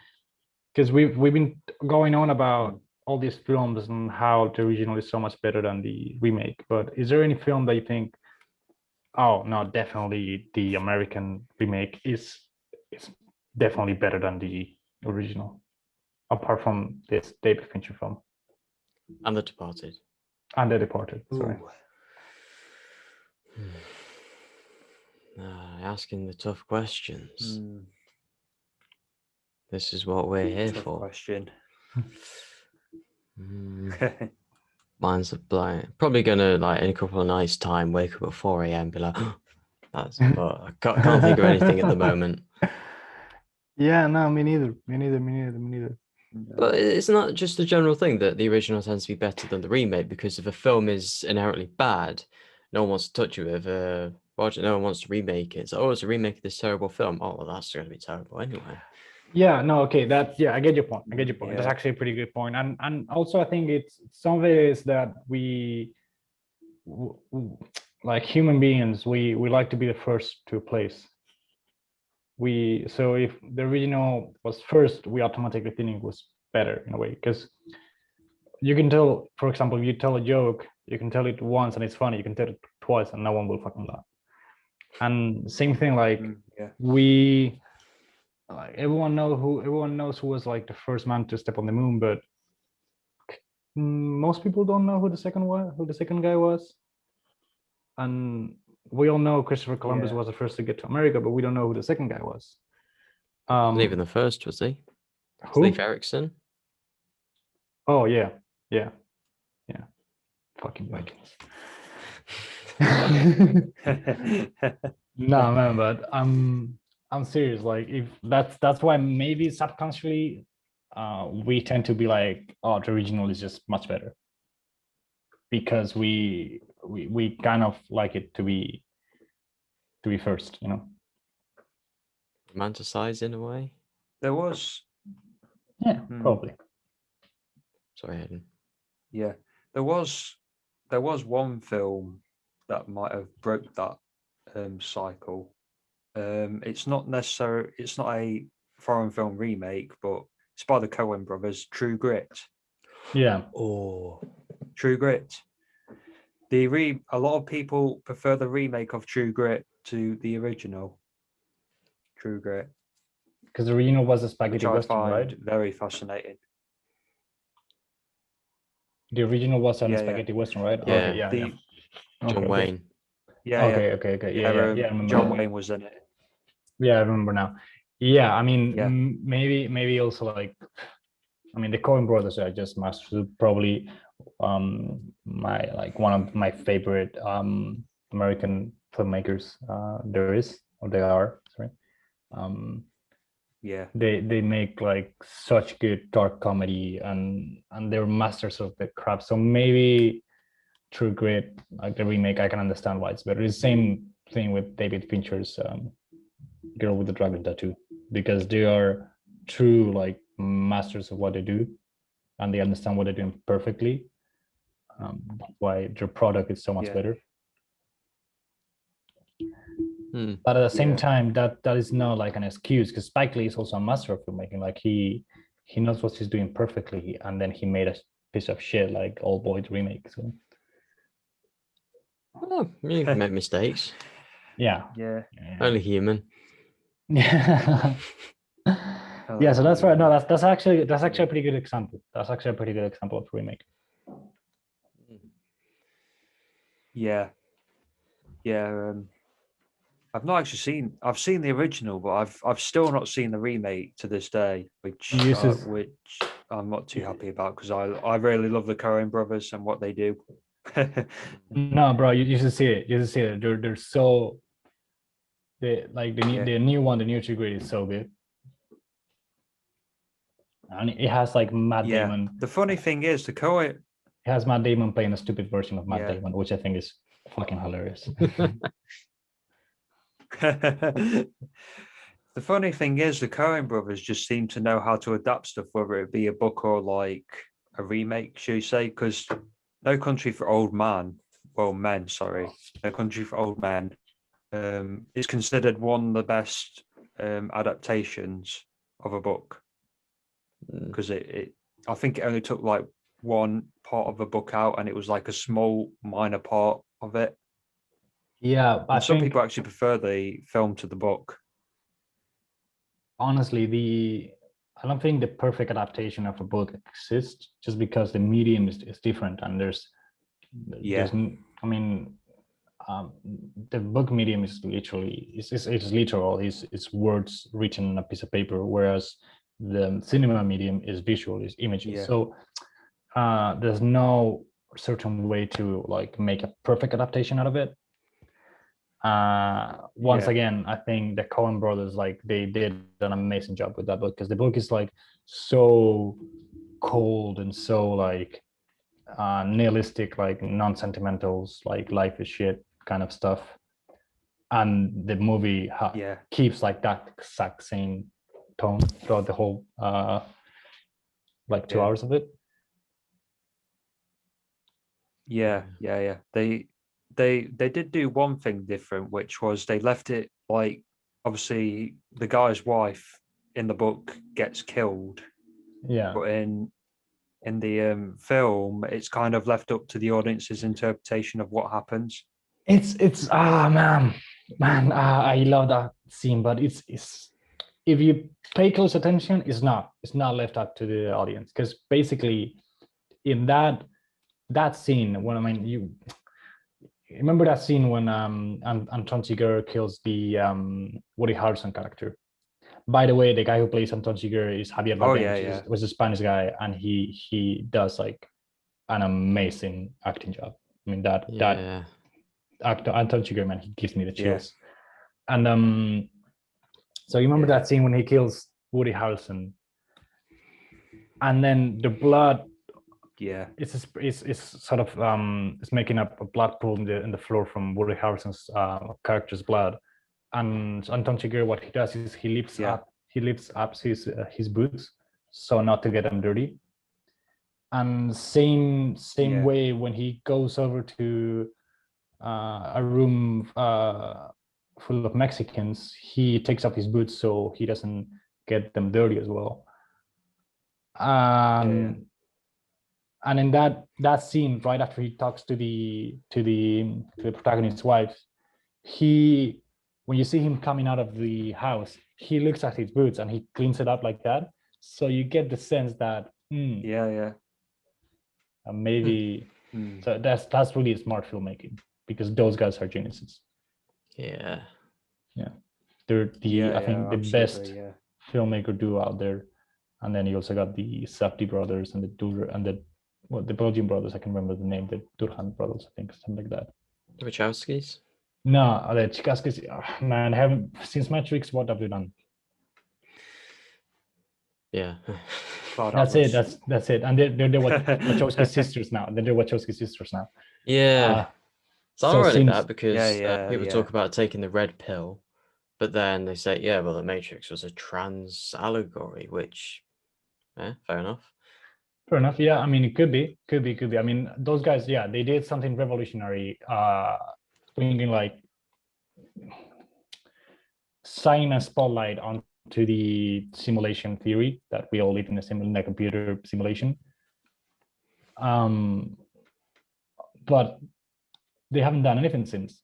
because we've been going on about all these films and how the original is so much better than the remake, but is there any film that you think, oh no, definitely the American remake is definitely better than the original, apart from this David Fincher film? And The Departed. And The Departed, sorry. Asking the tough questions. This is what we're here tough for. Question. Mine's probably gonna, like, in a couple of nights' time, wake up at 4 a.m. be like, but I can't think of anything at the moment. Yeah, no, me neither. But it's not just a general thing that the original tends to be better than the remake, because if a film is inherently bad, no one wants to touch it with no one wants to remake it. So, it's a remake of this terrible film. Oh, well, that's going to be terrible anyway. Yeah, no, okay, I get your point. Yeah. That's actually a pretty good point. And also I think it's some of it is that we like human beings, we like to be the first to a place. So if the original was first, we automatically think it was better in a way, because you can tell, for example, if you tell a joke, you can tell it once and it's funny, you can tell it twice and no one will fucking laugh. And same thing, like everyone knows who was like the first man to step on the moon, but most people don't know who the second guy was. And we all know Christopher Columbus was the first to get to America, but we don't know who the second guy was. Wasn't even the first, was he? Who? Leif Erikson. Oh yeah. Fucking Vikings. No man, but I'm serious. Like, if that's why maybe subconsciously we tend to be like, oh, the original is just much better, because we kind of like it to be first, Romanticize in a way. There was probably. Sorry, Hayden. Yeah, there was one film that might have broke that cycle. It's not a foreign film remake, but it's by the Coen brothers, True Grit. Yeah. Oh, True Grit. A lot of people prefer the remake of True Grit to the original True Grit, because the original was a spaghetti which I western, find right? very fascinating. The original was a spaghetti western, right? Yeah. Okay, yeah. John Wayne. Yeah. Okay. Yeah. John Wayne was in it. Yeah, I remember now. Yeah, I mean, maybe also like, I mean, the Coen brothers are just masters. Probably one of my favorite American filmmakers there is, or they are. Sorry. They make like such good dark comedy, and they're masters of the craft. So maybe True Grit, like the remake, I can understand why it's better. It's the same thing with David Fincher's Girl with the Dragon Tattoo, because they are true like masters of what they do, and they understand what they're doing perfectly. Why their product is so much better. But at the same time, that is not like an excuse, because Spike Lee is also a master of filmmaking. Like he knows what he's doing perfectly, and then he made a piece of shit like Old Boy Remake. So you can make mistakes. Yeah. Only human. Yeah. Yeah, so that's right. No, that's actually a pretty good example. That's actually a pretty good example of Remake. Yeah. I've seen the original, but I've still not seen the remake to this day, which I'm not too happy about, because I really love the Coen brothers and what they do. No, bro, you should see it. You should see it. They're so the new one, the new True Grit is so good. And it has like Matt Damon. The funny thing is, the Coen, it has Matt Damon playing a stupid version of Matt Damon, which I think is fucking hilarious. The funny thing is, the Coen brothers just seem to know how to adapt stuff, whether it be a book or like a remake, should you say? Because No Country for Old Men, No Country for Old Men is considered one of the best adaptations of a book, because I think it only took like one part of the book out, and it was like a small minor part of it. Yeah, and some people actually prefer the film to the book. Honestly, I don't think the perfect adaptation of a book exists, just because the medium is different, and there's I mean, the book medium is literally it's literal. It's words written on a piece of paper, whereas the cinema medium is visual, is images. So there's no certain way to like make a perfect adaptation out of it. Once again, I think the Coen brothers, like, they did an amazing job with that book, because the book is like so cold and so like nihilistic, like non-sentimentals, like life is shit kind of stuff, and the movie keeps like that exact same tone throughout the whole like 2 hours of it. They did do one thing different, which was they left it like, obviously the guy's wife in the book gets killed, but in the film it's kind of left up to the audience's interpretation of what happens. It's man, I love that scene, but it's if you pay close attention, it's not left up to the audience, because basically in that scene, when you remember that scene when Anton Chigurh kills the Woody Harrelson character. By the way, the guy who plays Anton Chigurh is Javier Bardem, was a Spanish guy, and he does like an amazing acting job. I mean, that actor Anton Chigurh, man, he gives me the chills. And so you remember that scene when he kills Woody Harrelson, and then the blood, it's sort of it's making up a blood pool in the floor from Woody Harrelson's character's blood. And Anton Chigurh, what he does is he lifts up his boots so not to get them dirty. And same way when he goes over to a room full of Mexicans, he takes off his boots so he doesn't get them dirty as well. And in that scene, right after he talks to the protagonist's wife, when you see him coming out of the house, he looks at his boots and he cleans it up like that. So you get the sense that maybe so that's really smart filmmaking, because those guys are geniuses. They're I think the best filmmaker duo out there. And then you also got the Safdie brothers and the Belgian brothers. I can remember the name, the Durhan brothers, I think, something like that. The Wachowskis? No, the Chikaskis. Man, I haven't, since Matrix, what have they done? Yeah. Wow, That's it. That's it. And they're Wachowski sisters now. They're Wachowski sisters now. Yeah. It's so ironic since that because people yeah. talk about taking the red pill, but then they say, yeah, well, the Matrix was a trans allegory, which, fair enough. Fair enough. Yeah, I mean, it could be. I mean, those guys, yeah, they did something revolutionary, bringing like shine a spotlight onto the simulation theory that we all live in a computer simulation. But they haven't done anything since.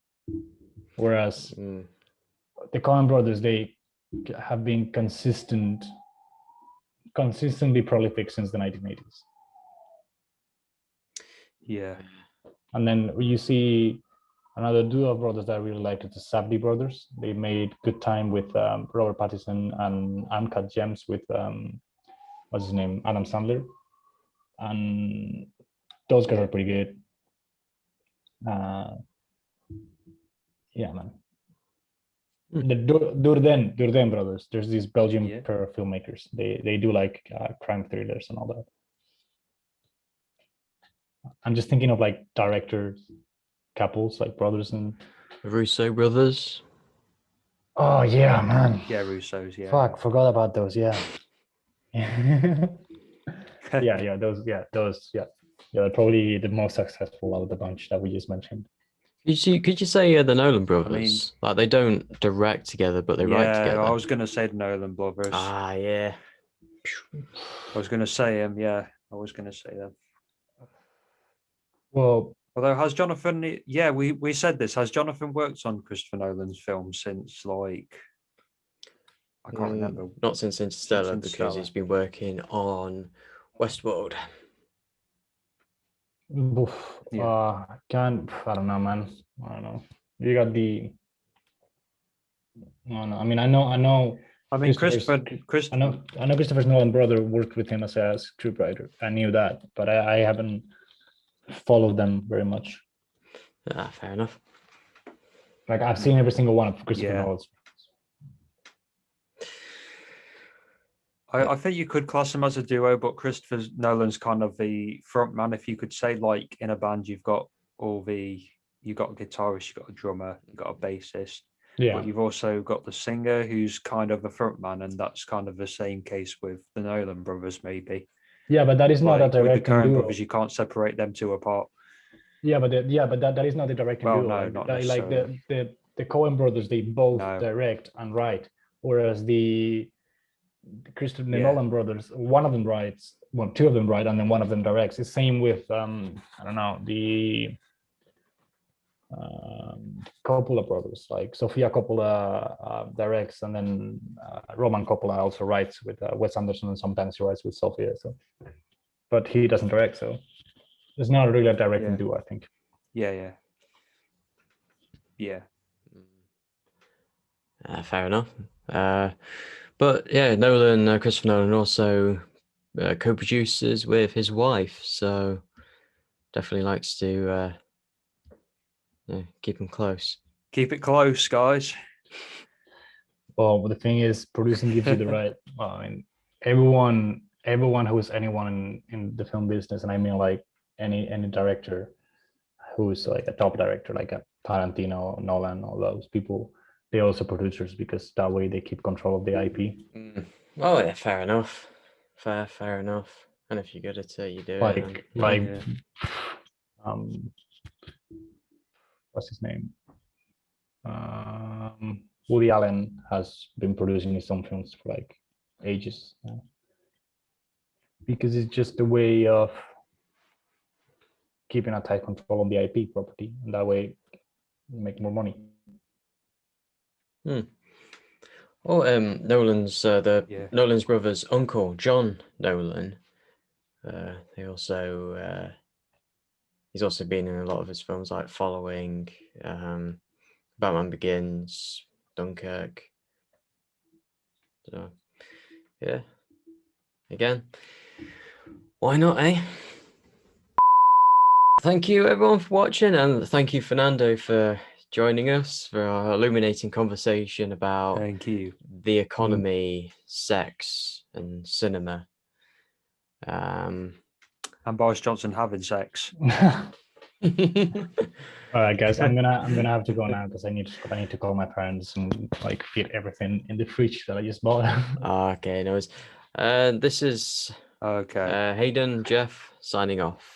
Whereas the Coen brothers, they have been consistently prolific since the 1980s. Yeah. And then you see another duo of brothers that I really like, the Safdie brothers. They made Good Time with Robert Pattinson and Uncut Gems with what's his name, Adam Sandler, and those guys are pretty good. Yeah, man. The Durden brothers. There's these Belgian pair of filmmakers. They do like crime thrillers and all that. I'm just thinking of like directors, couples, like brothers and Russo brothers. Oh yeah, man. Yeah, Russo's. Yeah. Fuck, forgot about those. Yeah. Those. They're probably the most successful out of the bunch that we just mentioned. Could you say the Nolan brothers? I mean, like they don't direct together, but they write together. I was gonna say the Nolan brothers. Ah, yeah. I was gonna say him. Yeah, I was gonna say them. Well, although has Jonathan? Yeah, we said this. Has Jonathan worked on Christopher Nolan's films since like? I can't remember. Not since Interstellar, because he's been working on Westworld. I don't know, man. I don't know. You got the. I don't know. I mean, I know. I mean, Christopher. I know Christopher Nolan brother worked with him as a scriptwriter. I knew that, but I haven't followed them very much. Fair enough. Like I've seen every single one of Christopher Nolan's. I think you could class them as a duo, but Christopher Nolan's kind of the front man. If you could say, like in a band, you've got a guitarist, you've got a drummer, you've got a bassist. Yeah. But you've also got the singer who's kind of a front man, and that's kind of the same case with the Nolan brothers, maybe. Yeah, but that is not a directing with the Coen duo. brothers, you can't separate them two apart. Yeah, but that is not the directing duo. No, not necessarily. Like the Coen brothers, they both direct and write, whereas the Christopher Nolan brothers, one of them writes, well, two of them write, and then one of them directs. It's same with I don't know, the Coppola brothers, like Sofia Coppola directs, and then Roman Coppola also writes with Wes Anderson, and sometimes he writes with Sofia. So, but he doesn't direct, so it's not really a directing duo, I think. Yeah. Fair enough. But yeah, Christopher Nolan also co-producers with his wife, so definitely likes to keep them close. Keep it close, guys. Well, the thing is, producing gives you the right. Well, I mean, everyone who is anyone in the film business, and I mean like any director who's like a top director, like a Tarantino, Nolan, all those people, they're also producers, because that way they keep control of the IP. Oh yeah, fair enough. Fair enough. And if you're good at it, you do it. What's his name? Woody Allen has been producing his own films for like ages now, because it's just a way of keeping a tight control on the IP property, and that way make more money. Oh, Nolan's Nolan's brother's uncle, John Nolan. He's also been in a lot of his films, like Following, Batman Begins, Dunkirk. So, yeah. Again, why not, eh? Thank you everyone for watching, and thank you Fernando for joining us for our illuminating conversation about Thank you. the economy, sex, and cinema. And Boris Johnson having sex. All right, guys, I'm gonna have to go now because I need to call my parents and like feed everything in the fridge that I just bought. Okay, no worries. This is Okay. Hayden, Jeff signing off.